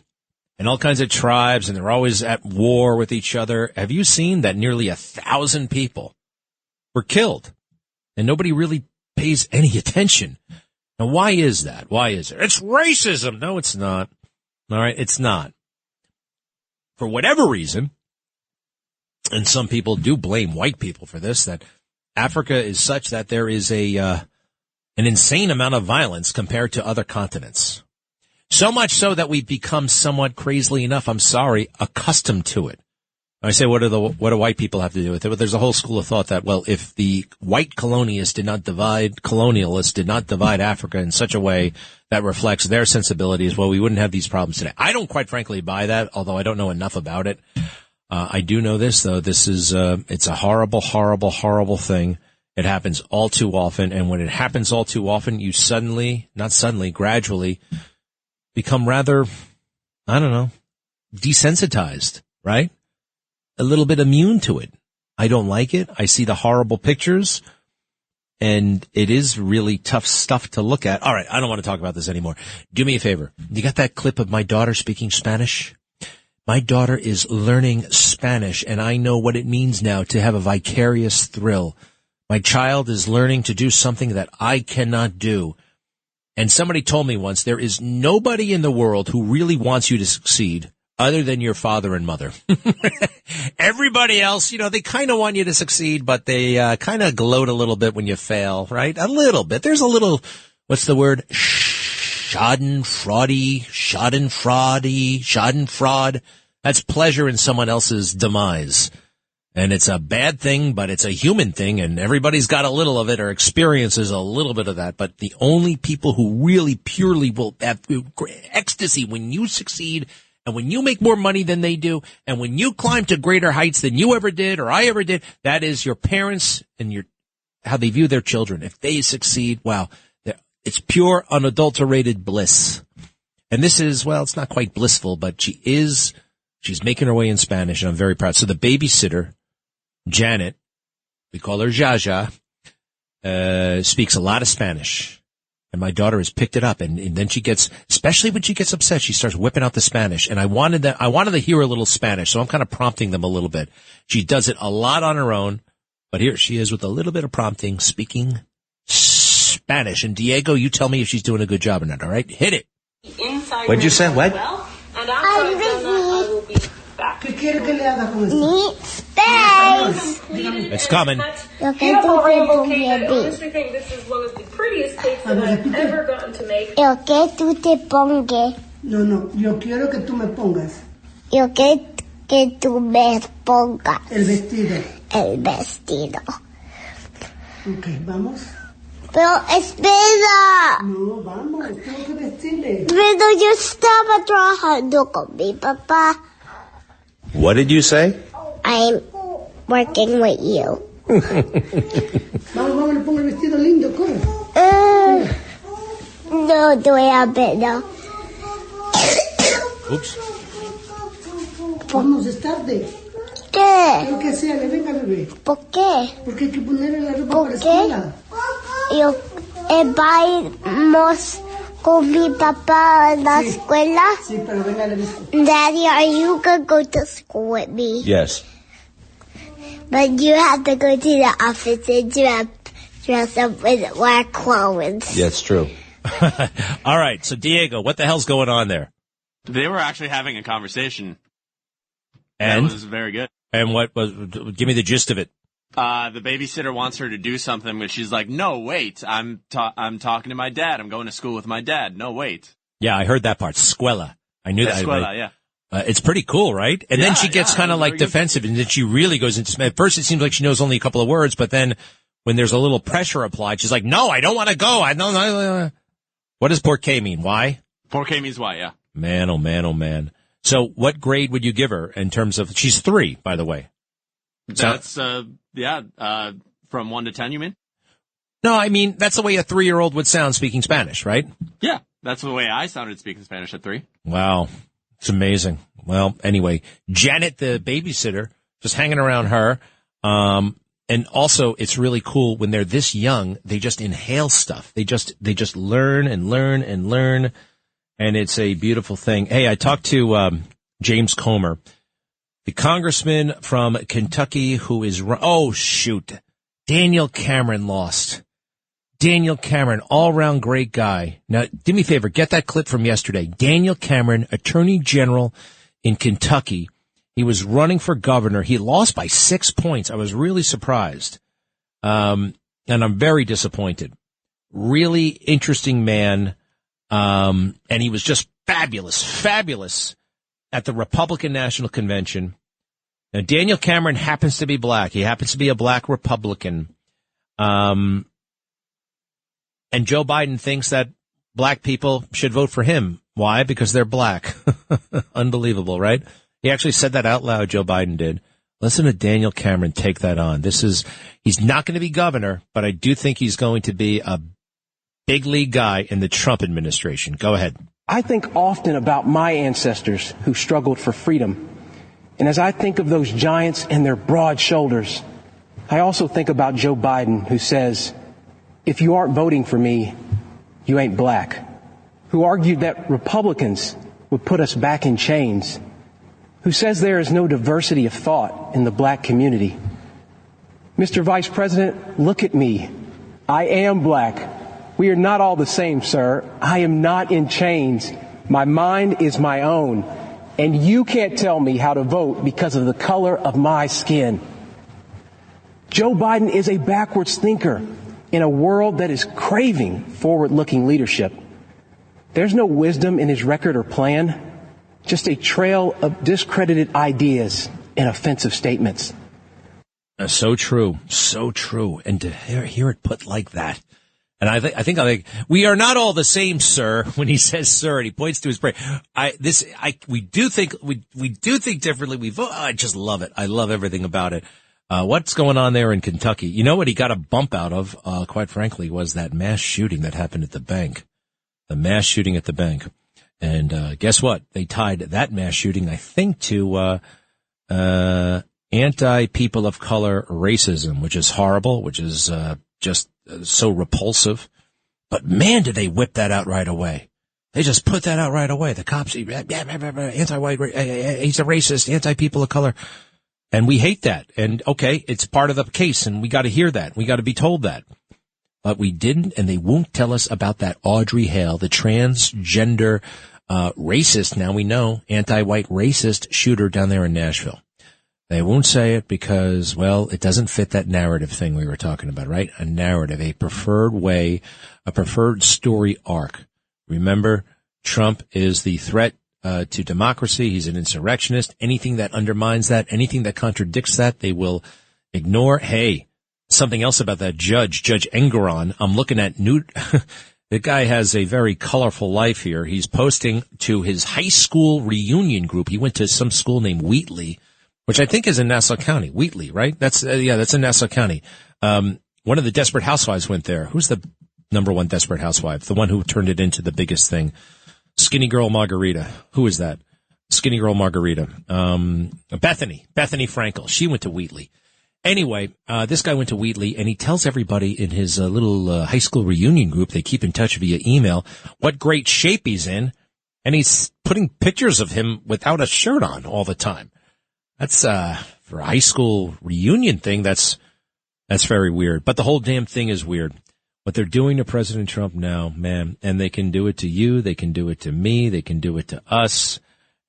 And all kinds of tribes, and they're always at war with each other. Have you seen that nearly 1,000 people were killed? And nobody really pays any attention. Now, why is that? Why is it? It's racism. No, it's not. All right, it's not. For whatever reason, and some people do blame white people for this, that Africa is such that there is an insane amount of violence compared to other continents. So much so that we've become somewhat, crazily enough, I'm sorry, accustomed to it. I say, what do white people have to do with it? But there's a whole school of thought that, well, if the white colonialists did not divide Africa in such a way that reflects their sensibilities, well, we wouldn't have these problems today. I don't quite frankly buy that, although I don't know enough about it. I do know this, though. This is, it's a horrible, horrible, horrible thing. It happens all too often. And when it happens all too often, you gradually become rather, I don't know, desensitized, right? A little bit immune to it. I don't like it. I see the horrible pictures, and it is really tough stuff to look at. All right, I don't want to talk about this anymore. Do me a favor. You got that clip of my daughter speaking Spanish? My daughter is learning Spanish, and I know what it means now to have a vicarious thrill. My child is learning to do something that I cannot do. And somebody told me once, there is nobody in the world who really wants you to succeed other than your father and mother. Everybody else, you know, they kind of want you to succeed, but they kind of gloat a little bit when you fail, right? A little bit. There's a little, what's the word? Schadenfreude. That's pleasure in someone else's demise. And it's a bad thing, but it's a human thing, and everybody's got a little of it or experiences a little bit of that. But the only people who really purely will have ecstasy when you succeed and when you make more money than they do and when you climb to greater heights than you ever did or I ever did, that is your parents and how they view their children. If they succeed, wow, it's pure, unadulterated bliss. And this is, well, it's not quite blissful, but she She's making her way in Spanish, and I'm very proud. So the babysitter, Janet, we call her Jaja, speaks a lot of Spanish. And my daughter has picked it up, and then she gets, especially when she gets upset, she starts whipping out the Spanish. And I wanted to hear a little Spanish, so I'm kind of prompting them a little bit. She does it a lot on her own, but here she is with a little bit of prompting, speaking Spanish. And Diego, you tell me if she's doing a good job or not, all right? Hit it.
What'd you say? What?
Well, and after I've done that, I will be back.
Need space.
It's coming.
Beautiful rainbow cake. I honestly think this is one of the prettiest cakes that I've ever gotten to make.
Yo que tú te pongas.
No, yo quiero que tú me pongas.
Yo que tú me pongas.
El vestido.
El vestido.
Ok, vamos.
Pero espera.
No, vamos, tengo que vestirle.
Pero yo estaba trabajando con mi papá.
What did you say?
I'm working with you.
Vamos, le pongo el vestido lindo, ¿cómo?
No, todavía.
Oops.
Vamos, es tarde.
¿Qué?
Lo que sea, le venga, bebé.
¿Por qué?
Porque hay que ponerle la ropa para la escuela.
Yo vamos con mi papá a la escuela.
Sí, pero venga, le visto.
Daddy, are you going to go to school with me?
Yes.
But you have to go to the office and dress up with black clothes.
Yeah, it's true.
All right, so Diego, what the hell's going on there?
They were actually having a conversation.
And?
That was very good.
And what was, give me the gist of it.
The babysitter wants her to do something, but she's like, no, wait, I'm talking to my dad. I'm going to school with my dad. No, wait.
Yeah, I heard that part. Scuela. I knew that.
Scuela, yeah.
It's pretty cool, right? And then she gets kind of like defensive, and then she really goes into, at first it seems like she knows only a couple of words, but then when there's a little pressure applied, she's like, no, I don't want to go. I don't know. What does por qué mean? Why?
Por qué means why, yeah.
Man, oh man, oh man. So what grade would you give her in terms of, she's 3, by the way.
That's, from 1 to 10, you mean?
No, I mean, that's the way a 3-year-old would sound speaking Spanish, right?
Yeah, that's the way I sounded speaking Spanish at 3.
Wow. It's amazing. Well, anyway, Janet, the babysitter, just hanging around her. And also it's really cool when they're this young, they just inhale stuff. They just learn and learn and learn. And it's a beautiful thing. Hey, I talked to, James Comer, the congressman from Kentucky who is, Daniel Cameron lost. Daniel Cameron, all-round great guy. Now, do me a favor, get that clip from yesterday. Daniel Cameron, Attorney General in Kentucky. He was running for governor. He lost by 6 points. I was really surprised. And I'm very disappointed. Really interesting man. And he was just fabulous at the Republican National Convention. Now, Daniel Cameron happens to be black. He happens to be a black Republican. And Joe Biden thinks that black people should vote for him. Why? Because they're black. Unbelievable, right? He actually said that out loud, Joe Biden did. Listen to Daniel Cameron take that on. He's not going to be governor, but I do think he's going to be a big league guy in the Trump administration. Go ahead.
I think often about my ancestors who struggled for freedom. And as I think of those giants and their broad shoulders, I also think about Joe Biden, who says, if you aren't voting for me, you ain't black, who argued that Republicans would put us back in chains, who says there is no diversity of thought in the black community. Mr. Vice President, look at me. I am black. We are not all the same, sir. I am not in chains. My mind is my own. And you can't tell me how to vote because of the color of my skin. Joe Biden is a backwards thinker in a world that is craving forward-looking leadership. There's no wisdom in his record or plan, just a trail of discredited ideas and offensive statements.
So true. So true. And to hear it put like that. And I think we are not all the same, sir, when he says sir and he points to his brain. We do think differently. We vote. I just love it. I love everything about it. What's going on there in Kentucky? You know what he got a bump out of, quite frankly, was that mass shooting that happened at the bank. The mass shooting at the bank. And guess what? They tied that mass shooting, I think, to anti-people of color racism, which is horrible, which is just so repulsive. But man, did they whip that out right away. They just put that out right away. The cops, anti-white, he's a racist, anti-people of color. And we hate that. And okay, it's part of the case, and we got to hear that. We got to be told that. But we didn't, and they won't tell us about that Audrey Hale, the transgender racist, now we know, anti-white racist shooter down there in Nashville. They won't say it because, well, it doesn't fit that narrative thing we were talking about, right? A narrative, a preferred way, a preferred story arc. Remember, Trump is the threat to democracy. He's an insurrectionist. Anything that undermines that, anything that contradicts that, they will ignore. Hey, something else about that Judge Engoron. I'm looking at the guy has a very colorful life here. He's posting to his high school reunion group. He went to some school named Wheatley, which I think is in Nassau County. Wheatley, right? That's in Nassau County. One of the Desperate Housewives went there. Who's the number one Desperate Housewife? The one who turned it into the biggest thing. Skinny Girl Margarita. Who is that? Skinny Girl Margarita. Bethany Frankel. She went to Wheatley. Anyway, this guy went to Wheatley, and he tells everybody in his little high school reunion group, they keep in touch via email, what great shape he's in, and he's putting pictures of him without a shirt on all the time. That's for a high school reunion thing, that's very weird. But the whole damn thing is weird. What they're doing to President Trump now, man, and they can do it to you, they can do it to me, they can do it to us,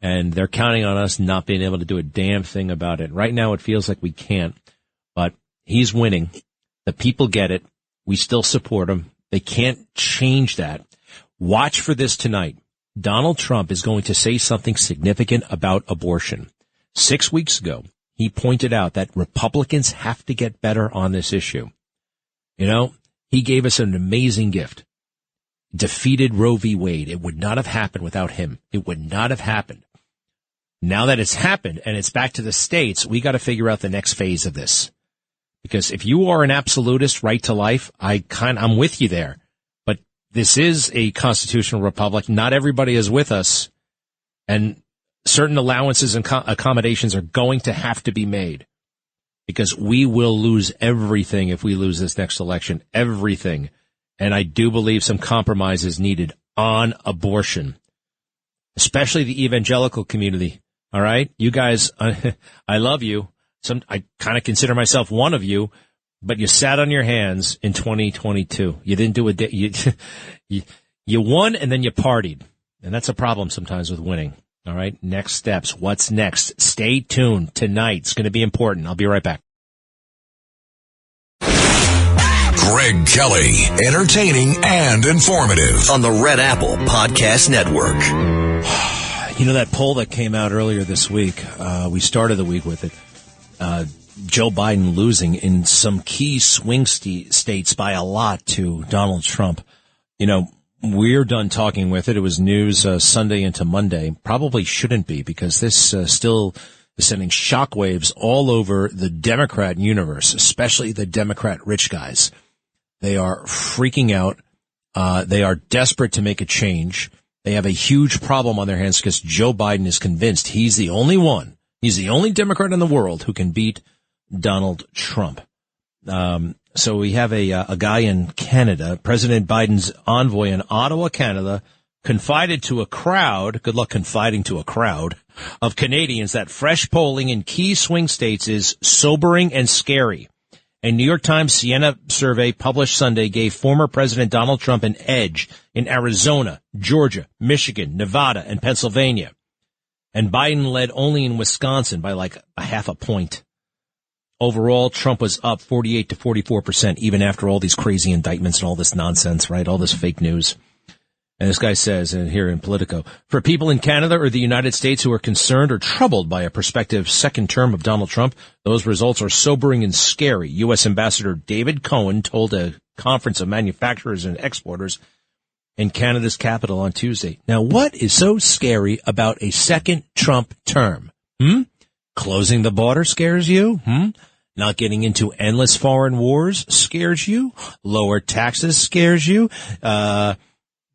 and they're counting on us not being able to do a damn thing about it. Right now it feels like we can't, but he's winning. The people get it. We still support him. They can't change that. Watch for this tonight. Donald Trump is going to say something significant about abortion. 6 weeks ago, he pointed out that Republicans have to get better on this issue. You know, he gave us an amazing gift. Defeated Roe v. Wade. It would not have happened without him. It would not have happened. Now that it's happened and it's back to the states, we got to figure out the next phase of this. Because if you are an absolutist right to life, I'm with you there. But this is a constitutional republic. Not everybody is with us. And certain allowances and accommodations are going to have to be made. Because we will lose everything if we lose this next election. Everything. And I do believe some compromise is needed on abortion. Especially the evangelical community. All right? You guys, I love you. I kind of consider myself one of you, but you sat on your hands in 2022. You didn't do you won and then you partied. And that's a problem sometimes with winning. All right. Next steps. What's next? Stay tuned tonight. It's going to be important. I'll be right back.
Greg Kelly, entertaining and informative
on the Red Apple Podcast Network.
You know that poll that came out earlier this week? We started the week with it. Joe Biden losing in some key swing states by a lot to Donald Trump. You know, we're done talking with it. It was news Sunday into Monday. Probably shouldn't be, because this still is sending shockwaves all over the Democrat universe, especially the Democrat rich guys. They are freaking out. They are desperate to make a change. They have a huge problem on their hands because Joe Biden is convinced he's the only one. He's the only Democrat in the world who can beat Donald Trump. So we have a guy in Canada, President Biden's envoy in Ottawa, Canada, confided to a crowd, good luck confiding to a crowd, of Canadians that fresh polling in key swing states is sobering and scary. A New York Times Siena survey published Sunday gave former President Donald Trump an edge in Arizona, Georgia, Michigan, Nevada, and Pennsylvania. And Biden led only in Wisconsin by like a half a point. Overall, Trump was up 48 to 44%, even after all these crazy indictments and all this nonsense, right? All this fake news. And this guy says, and here in Politico, for people in Canada or the United States who are concerned or troubled by a prospective second term of Donald Trump, those results are sobering and scary. U.S. Ambassador David Cohen told a conference of manufacturers and exporters in Canada's capital on Tuesday. Now, what is so scary about a second Trump term? Closing the border scares you? Not getting into endless foreign wars scares you? Lower taxes scares you?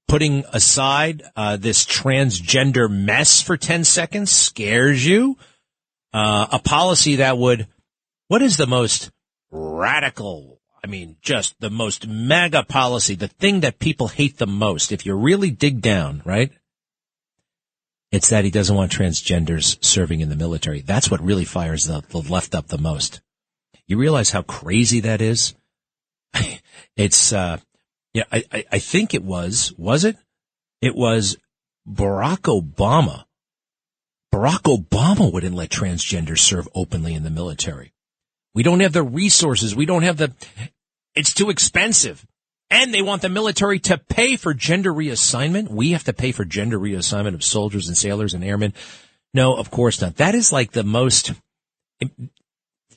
putting aside this transgender mess for 10 seconds scares you? A policy that would, what is the most radical, I mean, just the most mega policy, the thing that people hate the most, if you really dig down, right? It's that he doesn't want transgenders serving in the military. That's what really fires the left up the most. You realize how crazy that is? It's, I think it was it? It was Barack Obama. Barack Obama wouldn't let transgenders serve openly in the military. We don't have the resources. We don't have it's too expensive. And they want the military to pay for gender reassignment. We have to pay for gender reassignment of soldiers and sailors and airmen. No, of course not. That is like the most,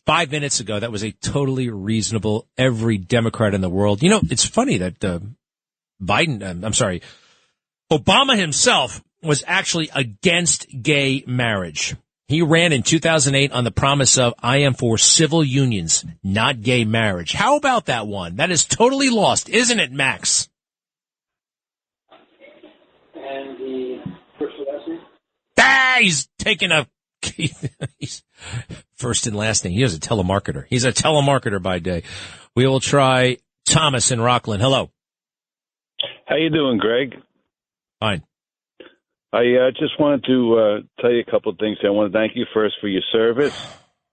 5 minutes ago, that was a totally reasonable, every Democrat in the world. You know, it's funny that Obama himself was actually against gay marriage. He ran in 2008 on the promise of, I am for civil unions, not gay marriage. How about that one? That is totally lost, isn't it, Max?
And the first and last name?
He's taking he's first and last name. He is a telemarketer. He's a telemarketer by day. We will try Thomas in Rockland. Hello.
How you doing, Greg?
Fine.
I just wanted to tell you a couple of things. I want to thank you first for your service.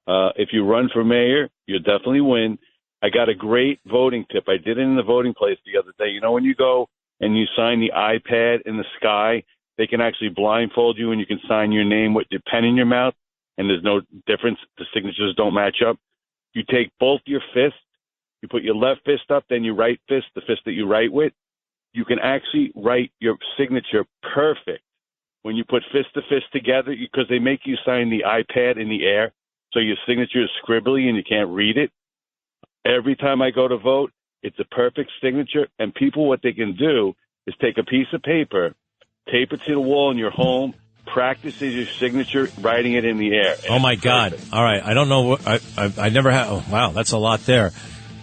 If you run for mayor, you'll definitely win. I got a great voting tip. I did it in the voting place the other day. You know, when you go and you sign the iPad in the sky, they can actually blindfold you and you can sign your name with your pen in your mouth, and there's no difference. The signatures don't match up. You take both your fists, you put your left fist up, then your right fist, the fist that you write with. You can actually write your signature perfect when you put fist to fist together, because they make you sign the iPad in the air, so your signature is scribbly and you can't read it. Every time I go to vote, it's a perfect signature, and people, what they can do is take a piece of paper, tape it to the wall in your home, practice your signature, writing it in the air.
Oh, my God. All right. I don't know what I never have. Oh, wow. That's a lot there.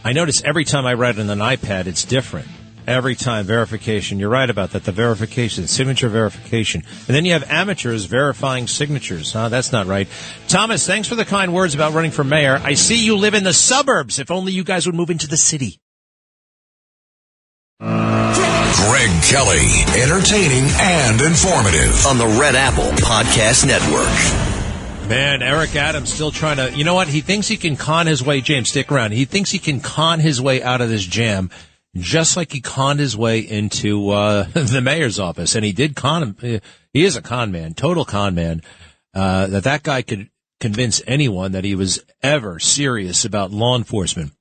I notice every time I write on an iPad, it's different. Every time, verification. You're right about that. The verification, signature verification. And then you have amateurs verifying signatures. That's not right. Thomas, thanks for the kind words about running for mayor. I see you live in the suburbs. If only you guys would move into the city.
Greg Kelly, entertaining and informative
on the Red Apple Podcast Network.
Man, Eric Adams still trying to, you know what? He thinks he can con his way, James, stick around. He thinks he can con his way out of this jam, just like he conned his way into the mayor's office. And he did con him. He is a con man, total con man, that guy could convince anyone that he was ever serious about law enforcement.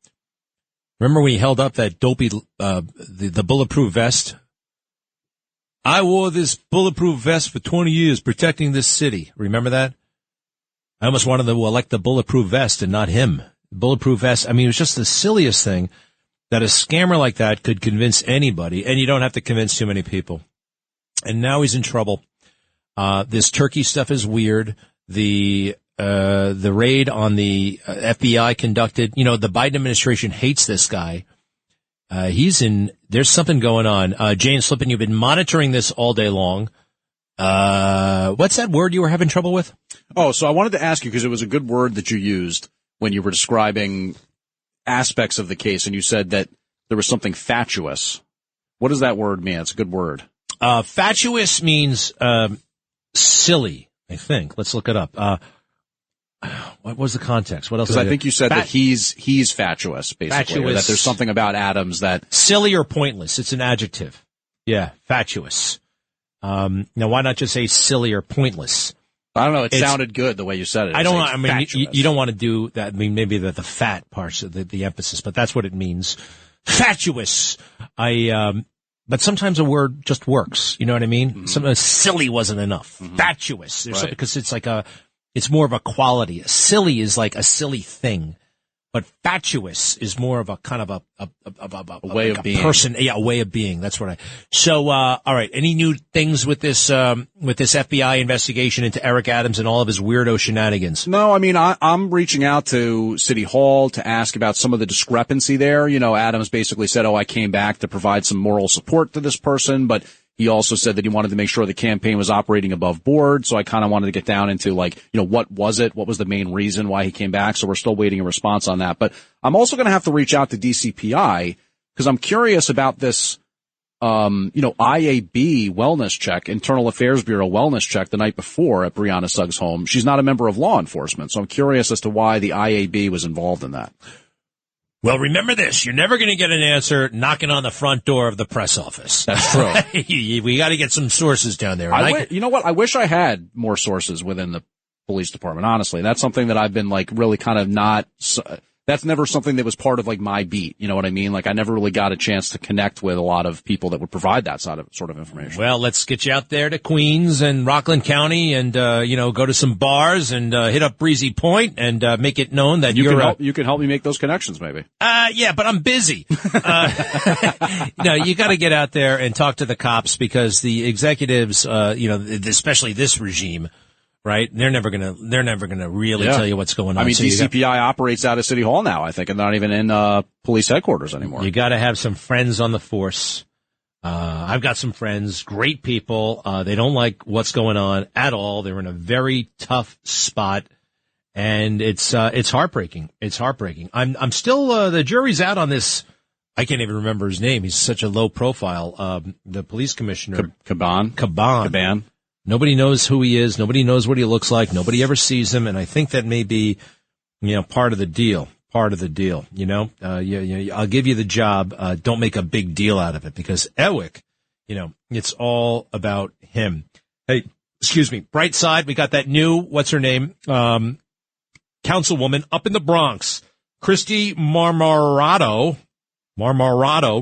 Remember when he held up that dopey, the bulletproof vest? I wore this bulletproof vest for 20 years protecting this city. Remember that? I almost wanted to elect the bulletproof vest and not him. Bulletproof vest. I mean, it was just the silliest thing that a scammer like that could convince anybody, and you don't have to convince too many people. And now he's in trouble. This Turkey stuff is weird. The raid on the FBI conducted, the Biden administration hates this guy. There's something going on. James Flippin, you've been monitoring this all day long. What's that word you were having trouble with?
Oh, so I wanted to ask you, because it was a good word that you used when you were describing aspects of the case, and you said that there was something fatuous. What does that word mean? It's a good word.
Fatuous means silly, I think. Let's look it up. What was the context? What else?
Because I think you said that he's fatuous, basically, or that there's something about Adams that
silly or pointless. It's an adjective. Yeah, fatuous. Now, why not just say silly or pointless?
I don't know. It sounded good the way you said it.
I don't know. I mean, you don't want to do that. I mean, maybe the fat parts of the emphasis, but that's what it means. Fatuous. But sometimes a word just works. You know what I mean? Mm-hmm. Sometimes silly wasn't enough. Mm-hmm. Fatuous. Right. Because it's like it's more of a quality. Silly is like a silly thing. But fatuous is more of a kind of a
way of being.
Person. Yeah, a way of being. That's what So, all right. Any new things with this FBI investigation into Eric Adams and all of his weirdo shenanigans?
No, I mean, I'm reaching out to City Hall to ask about some of the discrepancy there. Adams basically said, I came back to provide some moral support to this person, but He also said that he wanted to make sure the campaign was operating above board. So I kind of wanted to get down into like, what was it? What was the main reason why he came back? So we're still waiting a response on that. But I'm also going to have to reach out to DCPI because I'm curious about this, IAB wellness check, Internal Affairs Bureau wellness check the night before at Breonna Suggs' home. She's not a member of law enforcement. So I'm curious as to why the IAB was involved in that.
Well, remember this. You're never going to get an answer knocking on the front door of the press office.
That's true.
We got to get some sources down there.
You know what? I wish I had more sources within the police department, honestly. That's something that I've been like really kind of not that's never something that was part of like my beat. You know what I mean? Like I never really got a chance to connect with a lot of people that would provide that sort of information.
Well, let's get you out there to Queens and Rockland County and, go to some bars and, hit up Breezy Point and, make it known that you
can help me make those connections maybe.
Yeah, but I'm busy. You got to get out there and talk to the cops because the executives, especially this regime, right? They're never gonna really tell you what's going on.
I mean, DCPI operates out of City Hall now, I think, and they're not even in police headquarters anymore.
You got to have some friends on the force. I've got some friends, great people. They don't like what's going on at all. They're in a very tough spot, and it's heartbreaking. It's heartbreaking. I'm still the jury's out on this. I can't even remember his name. He's such a low profile. The police commissioner,
Caban.
Nobody knows who he is. Nobody knows what he looks like. Nobody ever sees him. And I think that may be, part of the deal. I'll give you the job. Don't make a big deal out of it because Ewick, it's all about him. Hey, excuse me. Bright side. We got that new, what's her name? Councilwoman up in the Bronx, Christy Marmorato,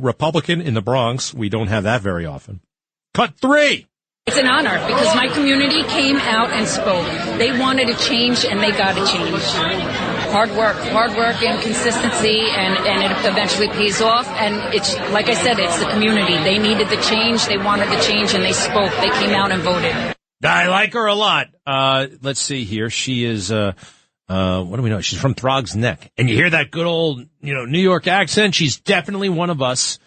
Republican in the Bronx. We don't have that very often. Cut 3.
It's an honor because my community came out and spoke. They wanted to change and they got to change. Hard work and consistency and it eventually pays off. And it's, like I said, it's the community. They needed the change. They wanted the change and they spoke. They came out and voted.
I like her a lot. Let's see here. She is, what do we know? She's from Throg's Neck. And you hear that good old, New York accent. She's definitely one of us.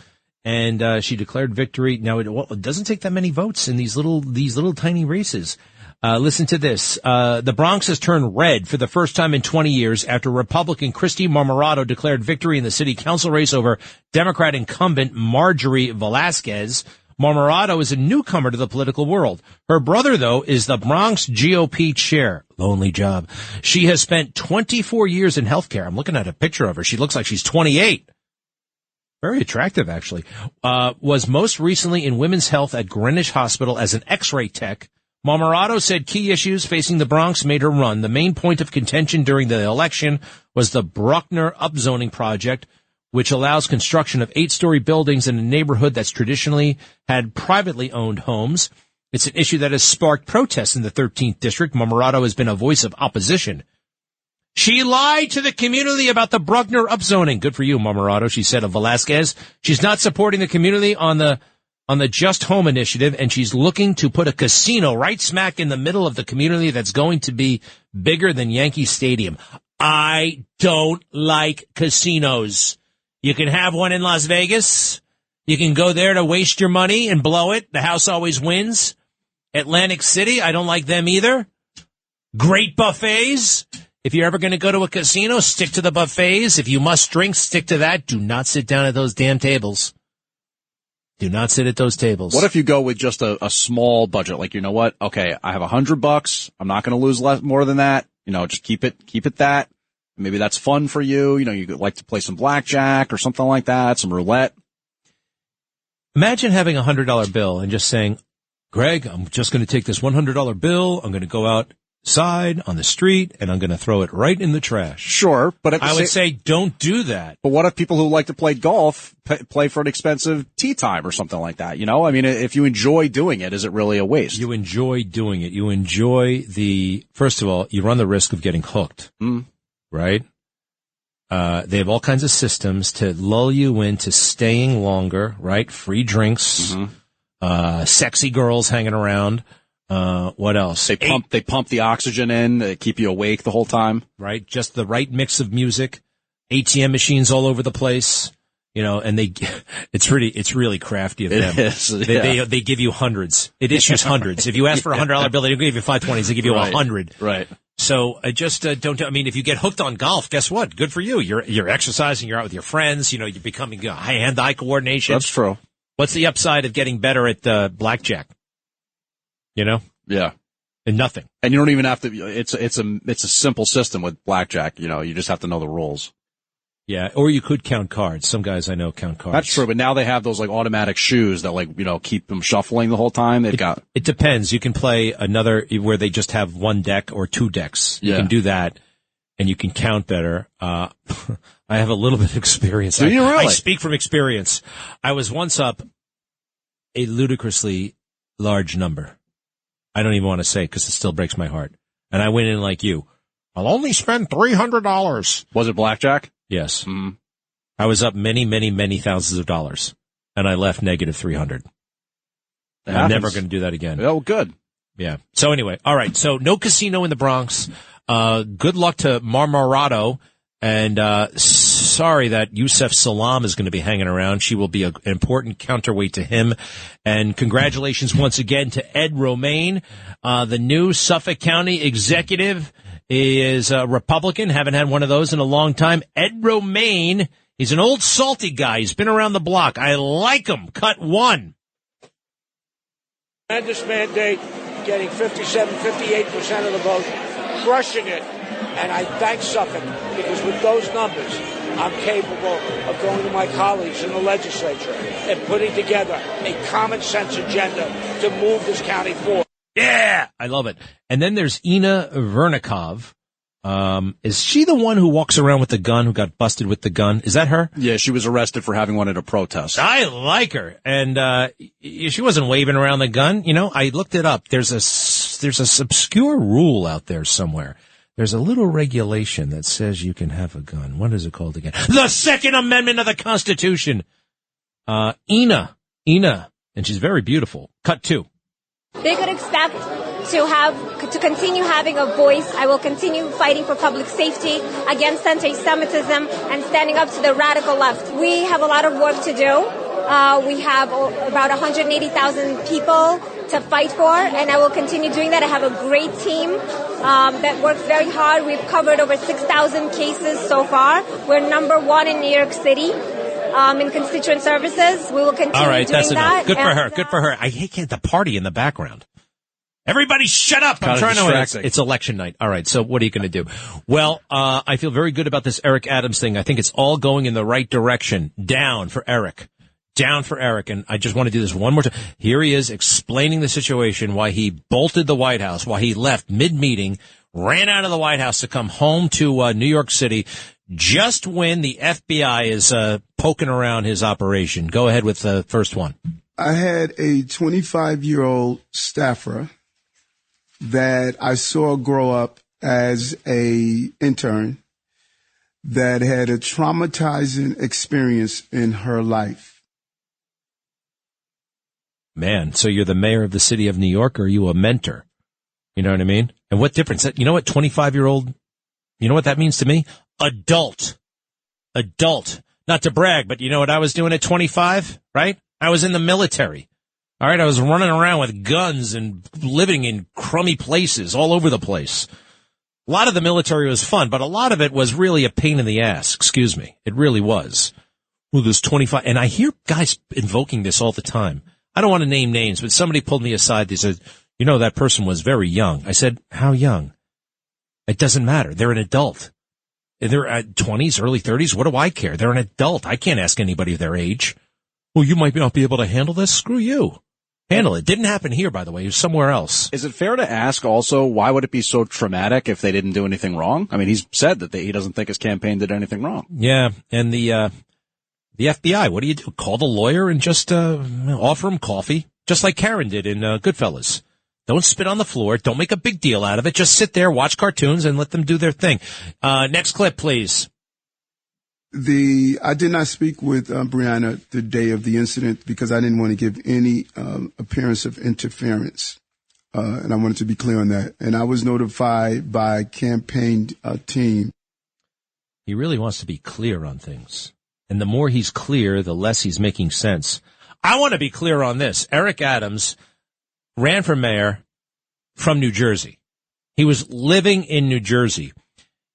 And she declared victory. Now, it doesn't take that many votes in these little tiny races. Listen to this. The Bronx has turned red for the first time in 20 years after Republican Christy Marmorato declared victory in the city council race over Democrat incumbent Marjorie Velasquez. Marmorato is a newcomer to the political world. Her brother, though, is the Bronx GOP chair. Lonely job. She has spent 24 years in healthcare. I'm looking at a picture of her. She looks like she's 28. Very attractive, actually. Was most recently in women's health at Greenwich Hospital as an X-ray tech. Marmorato said key issues facing the Bronx made her run. The main point of contention during the election was the Bruckner upzoning project, which allows construction of 8-story buildings in a neighborhood that's traditionally had privately owned homes. It's an issue that has sparked protests in the 13th district. Marmorato has been a voice of opposition. She lied to the community about the Bruckner upzoning. Good for you, Marmorato, she said of Velasquez. She's not supporting the community on the Just Home initiative, and she's looking to put a casino right smack in the middle of the community that's going to be bigger than Yankee Stadium. I don't like casinos. You can have one in Las Vegas. You can go there to waste your money and blow it. The house always wins. Atlantic City, I don't like them either. Great buffets. If you're ever going to go to a casino, stick to the buffets. If you must drink, stick to that. Do not sit down at those damn tables. Do not sit at those tables.
What if you go with just a small budget? Like, you know what? Okay, I have $100. I'm not going to lose more than that. Just keep it that. Maybe that's fun for you. You like to play some blackjack or something like that, some roulette.
Imagine having a $100 bill and just saying, Greg, I'm just going to take this $100 bill. I'm going to go outside on the street and I'm going to throw it right in the trash.
Sure, but
I would say don't do that.
But what if people who like to play golf play for an expensive tee time or something like that? I mean, if you enjoy doing it, is it really a waste?
You enjoy doing it. You enjoy first of all, you run the risk of getting hooked, right? They have all kinds of systems to lull you into staying longer, right? Free drinks, sexy girls hanging around. What else?
They pump the oxygen in, they keep you awake the whole time.
Right. Just the right mix of music, ATM machines all over the place. and it's really crafty of them.
It is, yeah.
They give you hundreds. It issues hundreds. If you ask for a $100 bill, they don't give you 520s. They give you 100.
Right.
So just don't. I mean, if you get hooked on golf, guess what? Good for you. You're exercising. You're out with your friends. You're becoming hand-eye coordination.
That's true.
What's the upside of getting better at blackjack?
Yeah.
And nothing.
And you don't even have to. It's a simple system with blackjack. You just have to know the rules.
Yeah, or you could count cards. Some guys I know count cards.
That's true, but now they have those automatic shoes that keep them shuffling the whole time.
It depends. You can play another where they just have one deck or two decks. You can do that, and you can count better. I have a little bit of experience.
Do you really?
I speak from experience. I was once up a ludicrously large number. I don't even want to say because it still breaks my heart. And I went in like you. I'll only spend $300.
Was it blackjack?
Yes.
Mm.
I was up many, many, many thousands of dollars, and I left negative 300. I'm never going to do that again.
Oh, good.
Yeah. So anyway, all right. So no casino in the Bronx. Good luck to Marmorato, and sorry that Yusef Salam is going to be hanging around. She will be an important counterweight to him. And congratulations once again to Ed Romaine, the new Suffolk County executive. Is a Republican. Haven't had one of those in a long time. Ed Romaine. He's an old salty guy. He's been around the block. I like him. Cut one.
Tremendous mandate, getting 57, 58% of the vote, crushing it. And I thank Suffolk because with those numbers, I'm capable of going to my colleagues in the legislature and putting together a common sense agenda to move this county forward.
Yeah, I love it. And then there's Ina Vernikov. Is she the one who walks around with the gun, who got busted with the gun? Is that her?
Yeah, she was arrested for having one at a protest.
I like her. And she wasn't waving around the gun. I looked it up. There's a obscure rule out there somewhere. There's a little regulation that says you can have a gun. What is it called again? The Second Amendment of the Constitution. Ina. And she's very beautiful. Cut two.
They could expect to continue having a voice. I will continue fighting for public safety, against anti-Semitism, and standing up to the radical left. We have a lot of work to do. We have about 180,000 people to fight for, and I will continue doing that. I have a great team that works very hard. We've covered over 6,000 cases so far. We're number one in New York City. In constituent services. We will continue
All right,
doing
that's enough.
that.
Good for her. Good for her. I hate the party in the background. Everybody shut up. I'm trying to. It's election night. All right. So what are you going to do? Well, I feel very good about this Eric Adams thing. I think it's all going in the right direction. Down for Eric. And I just want to do this one more time. Here he is explaining the situation, why he bolted the White House, why he left mid-meeting, ran out of the White House to come home to New York City just when the FBI is poking around his operation. Go ahead with the first one.
I had a 25-year-old staffer that I saw grow up as a intern that had a traumatizing experience in her life.
Man, so you're the mayor of the city of New York, or are you a mentor? You know what I mean? And what difference? You know what 25-year-old, you know what that means to me? Adult. Not to brag, but you know what I was doing at 25, right? I was in the military. All right, I was running around with guns and living in crummy places all over the place. A lot of the military was fun, but a lot of it was really a pain in the ass. Excuse me. It really was. Well, there's 25, and I hear guys invoking this all the time. I don't want to name names, but somebody pulled me aside. They said, that person was very young. I said, how young? It doesn't matter. They're an adult. They're at 20s, early 30s. What do I care? They're an adult. I can't ask anybody their age. Well, you might not be able to handle this. Screw you. Handle it. Didn't happen here, by the way. It was somewhere else.
Is it fair to ask also, why would it be so traumatic if they didn't do anything wrong? I mean, he's said that he doesn't think his campaign did anything wrong.
Yeah. And the FBI, what do you do? Call the lawyer and just offer him coffee, just like Karen did in Goodfellas. Don't spit on the floor. Don't make a big deal out of it. Just sit there, watch cartoons, and let them do their thing. Next clip, please.
I did not speak with Breonna the day of the incident because I didn't want to give any appearance of interference. And I wanted to be clear on that. And I was notified by campaign team.
He really wants to be clear on things. And the more he's clear, the less he's making sense. I want to be clear on this. Eric Adams ran for mayor from New Jersey. He was living in New Jersey.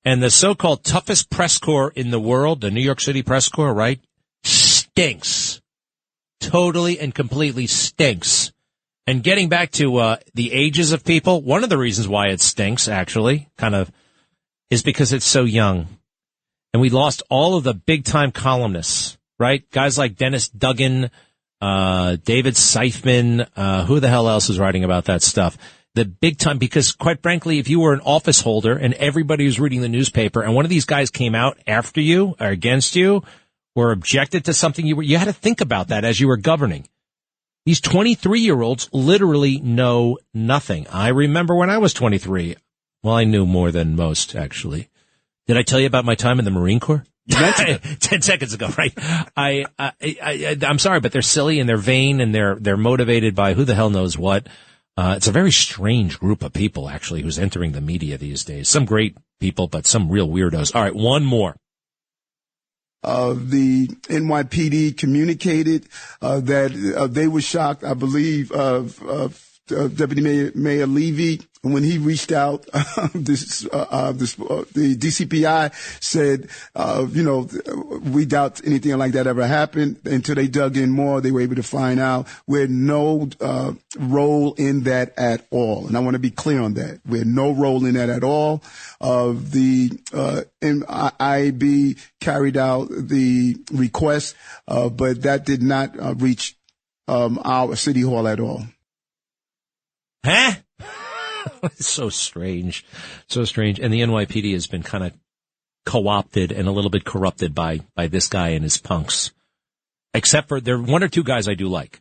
And the so-called toughest press corps in the world, the New York City press corps, right, stinks. Totally and completely stinks. And getting back to the ages of people, one of the reasons why it stinks, actually, kind of, is because it's so young. And we lost all of the big-time columnists, right? Guys like Dennis Duggan, David Seifman, who the hell else is writing about that stuff? The big-time, because quite frankly, if you were an office holder and everybody was reading the newspaper and one of these guys came out after you or against you or objected to something, you had to think about that as you were governing. These 23-year-olds literally know nothing. I remember when I was 23. Well, I knew more than most, actually. Did I tell you about my time in the Marine Corps? 10 seconds ago, right? I'm sorry, but they're silly and they're vain and they're motivated by who the hell knows what. It's a very strange group of people, actually, who's entering the media these days. Some great people, but some real weirdos. All right, one more.
The NYPD communicated that they were shocked, I believe, Deputy Mayor Levy, when he reached out, the DCPI said, we doubt anything like that ever happened. Until they dug in more, they were able to find out we had no role in that at all. And I want to be clear on that. We had no role in that at all. The IAB carried out the request, but that did not reach our city hall at all.
Huh? So strange. So strange. And the NYPD has been kind of co-opted and a little bit corrupted by this guy and his punks. Except for there are one or two guys I do like.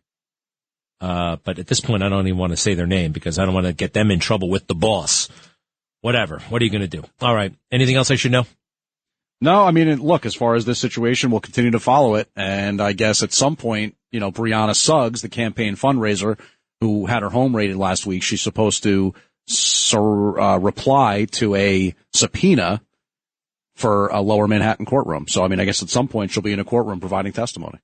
But at this point, I don't even want to say their name because I don't want to get them in trouble with the boss. Whatever. What are you going to do? All right. Anything else I should know?
No, I mean, look, as far as this situation, we'll continue to follow it. And I guess at some point, Brianna Suggs, the campaign fundraiser, who had her home raided last week, she's supposed to reply to a subpoena for a lower Manhattan courtroom. So, I mean, I guess at some point she'll be in a courtroom providing testimony.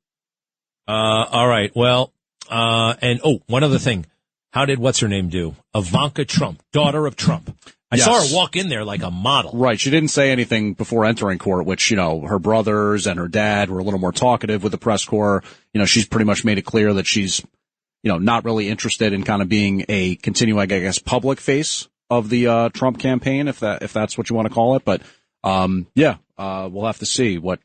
All right. Well, one other thing. How did what's-her-name do? Ivanka Trump, daughter of Trump. I saw her walk in there like a model.
Right. She didn't say anything before entering court, which, her brothers and her dad were a little more talkative with the press corps. She's pretty much made it clear that she's not really interested in kind of being a continuing, I guess, public face of the Trump campaign, if that's what you want to call it. But we'll have to see what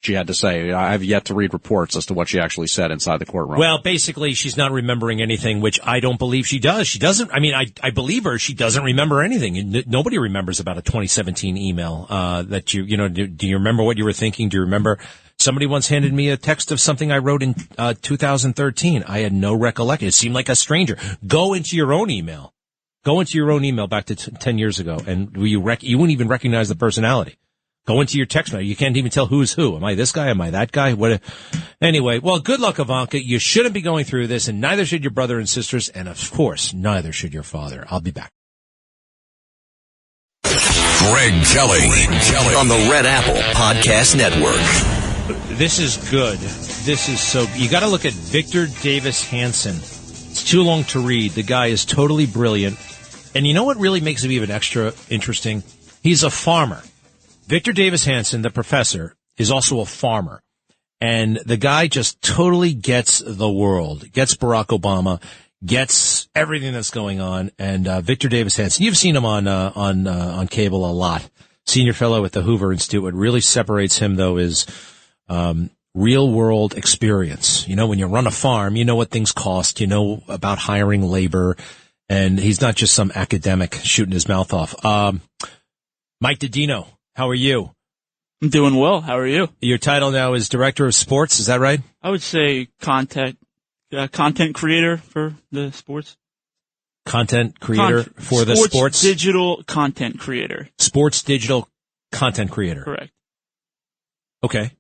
she had to say. I have yet to read reports as to what she actually said inside the courtroom.
Well, basically, she's not remembering anything, which I don't believe she does. She doesn't. I mean, I believe her. She doesn't remember anything. Nobody remembers about a 2017 email that do you remember what you were thinking? Do you remember? Somebody once handed me a text of something I wrote in 2013. I had no recollection. It seemed like a stranger. Go into your own email. Go into your own email back to 10 years ago, and you wouldn't even recognize the personality. Go into your text mail. You can't even tell who's who. Am I this guy? Am I that guy? Anyway, well, good luck, Ivanka. You shouldn't be going through this, and neither should your brother and sisters, and of course, neither should your father. I'll be back.
Greg Kelly
on the Red Apple Podcast Network.
This is good. This is so... You got to look at Victor Davis Hanson. It's too long to read. The guy is totally brilliant. And you know what really makes him even extra interesting? He's a farmer. Victor Davis Hanson, the professor, is also a farmer. And the guy just totally gets the world, gets Barack Obama, gets everything that's going on. And Victor Davis Hanson, you've seen him on cable a lot. Senior fellow at the Hoover Institute. What really separates him, though, is real world experience. When you run a farm, you know what things cost. You know about hiring labor. And he's not just some academic shooting his mouth off. Mike Didino, how are you?
I'm doing well. How are you?
Your title now is Director of Sports. Is that right?
I would say content creator for the sports.
Content creator for the sports?
Digital content creator.
Sports digital content creator.
Correct.
Okay.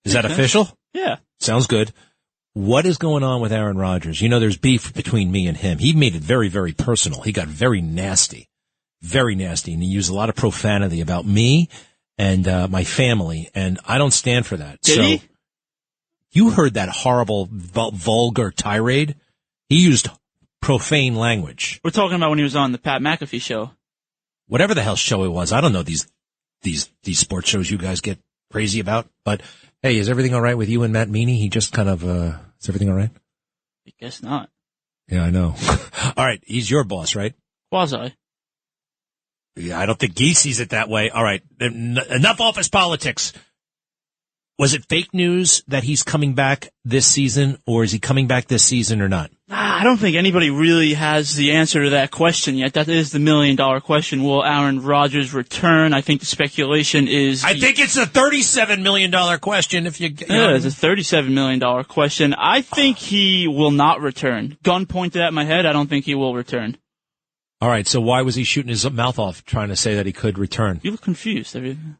Is that official?
Yeah.
Sounds good. What is going on with Aaron Rodgers? There's beef between me and him. He made it very, very personal. He got very nasty, and he used a lot of profanity about me and my family, and I don't stand for that.
Did he?
You heard that horrible, vulgar tirade? He used profane language.
We're talking about when he was on the Pat McAfee show.
Whatever the hell show it was. I don't know these sports shows you guys get crazy about. But, hey, is everything all right with you and Matt Meany? He just kind of, is everything all right?
I guess not.
Yeah, I know. All right, he's your boss, right?
Quasi.
Yeah, I don't think he sees it that way. All right, enough office politics. Was it fake news that he's coming back this season, or is he coming back this season or not?
I don't think anybody really has the answer to that question yet. That is the $1 million question. Will Aaron Rodgers return? I think the speculation is...
I think it's a $37 million question. If you
Yeah, it's a $37 million question. I think he will not return. Gun pointed at my head, I don't think he will return.
All right, so why was he shooting his mouth off trying to say that he could return?
You look confused.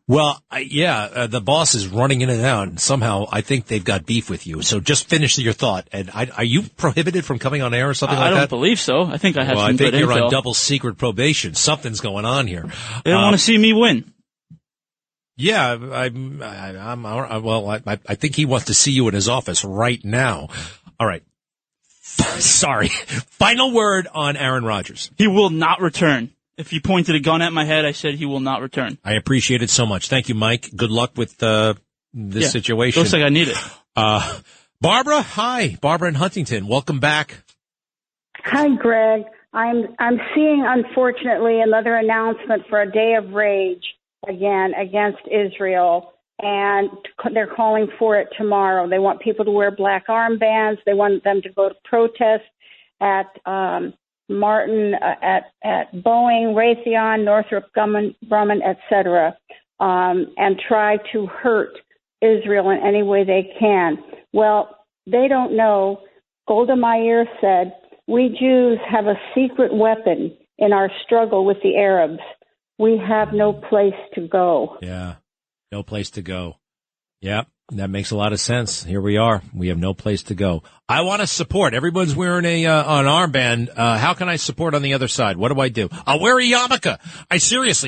Well, the boss is running in and out, and somehow I think they've got beef with you. So just finish your thought. And are you prohibited from coming on air or something like that?
I don't believe so. I think I have some good
I think you're
intel.
on double secret probation. Something's going on here.
They don't want to see me win.
Yeah, I think he wants to see you in his office right now. All right. Sorry. Final word on Aaron Rodgers.
He will not return. If you pointed a gun at my head, I said he will not return.
I appreciate it so much. Thank you, Mike. Good luck with this situation.
Looks like I need it.
Barbara, hi. Barbara in Huntington. Welcome back.
Hi, Greg. I'm seeing, unfortunately, another announcement for a day of rage again against Israel. And they're calling for it tomorrow. They want people to wear black armbands. They want them to go to protest at Martin, at Boeing, Raytheon, Northrop Grumman, etc., and try to hurt Israel in any way they can. Well, they don't know. Golda Meir said, "We Jews have a secret weapon in our struggle with the Arabs. We have no place to go."
Yeah. No place to go. Yeah, that makes a lot of sense. Here we are. We have no place to go. I want to support. Everyone's wearing an armband. How can I support on the other side? What do I do? I'll wear a yarmulke.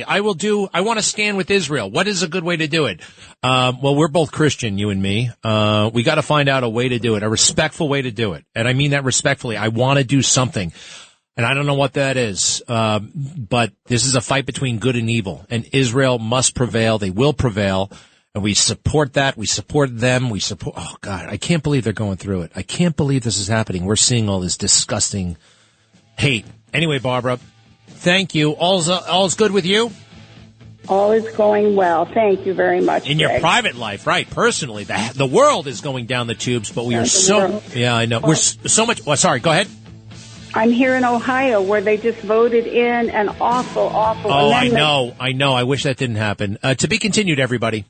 I want to stand with Israel. What is a good way to do it? Well, we're both Christian, you and me. We got to find out a way to do it, a respectful way to do it. And I mean that respectfully. I want to do something. And I don't know what that is, but this is a fight between good and evil, and Israel must prevail. They will prevail, and we support that. We support them. Oh, God, I can't believe they're going through it. I can't believe this is happening. We're seeing all this disgusting hate. Anyway, Barbara, thank you. All's good with you?
All is going well. Thank you very much,
In
Greg.
your private life, right, personally, the world is going down the tubes, but we are so... Yeah, I know. We're so much... Oh, sorry, go ahead.
I'm here in Ohio where they just voted in an awful
Oh,
amendment.
I know. I wish that didn't happen. To be continued, everybody.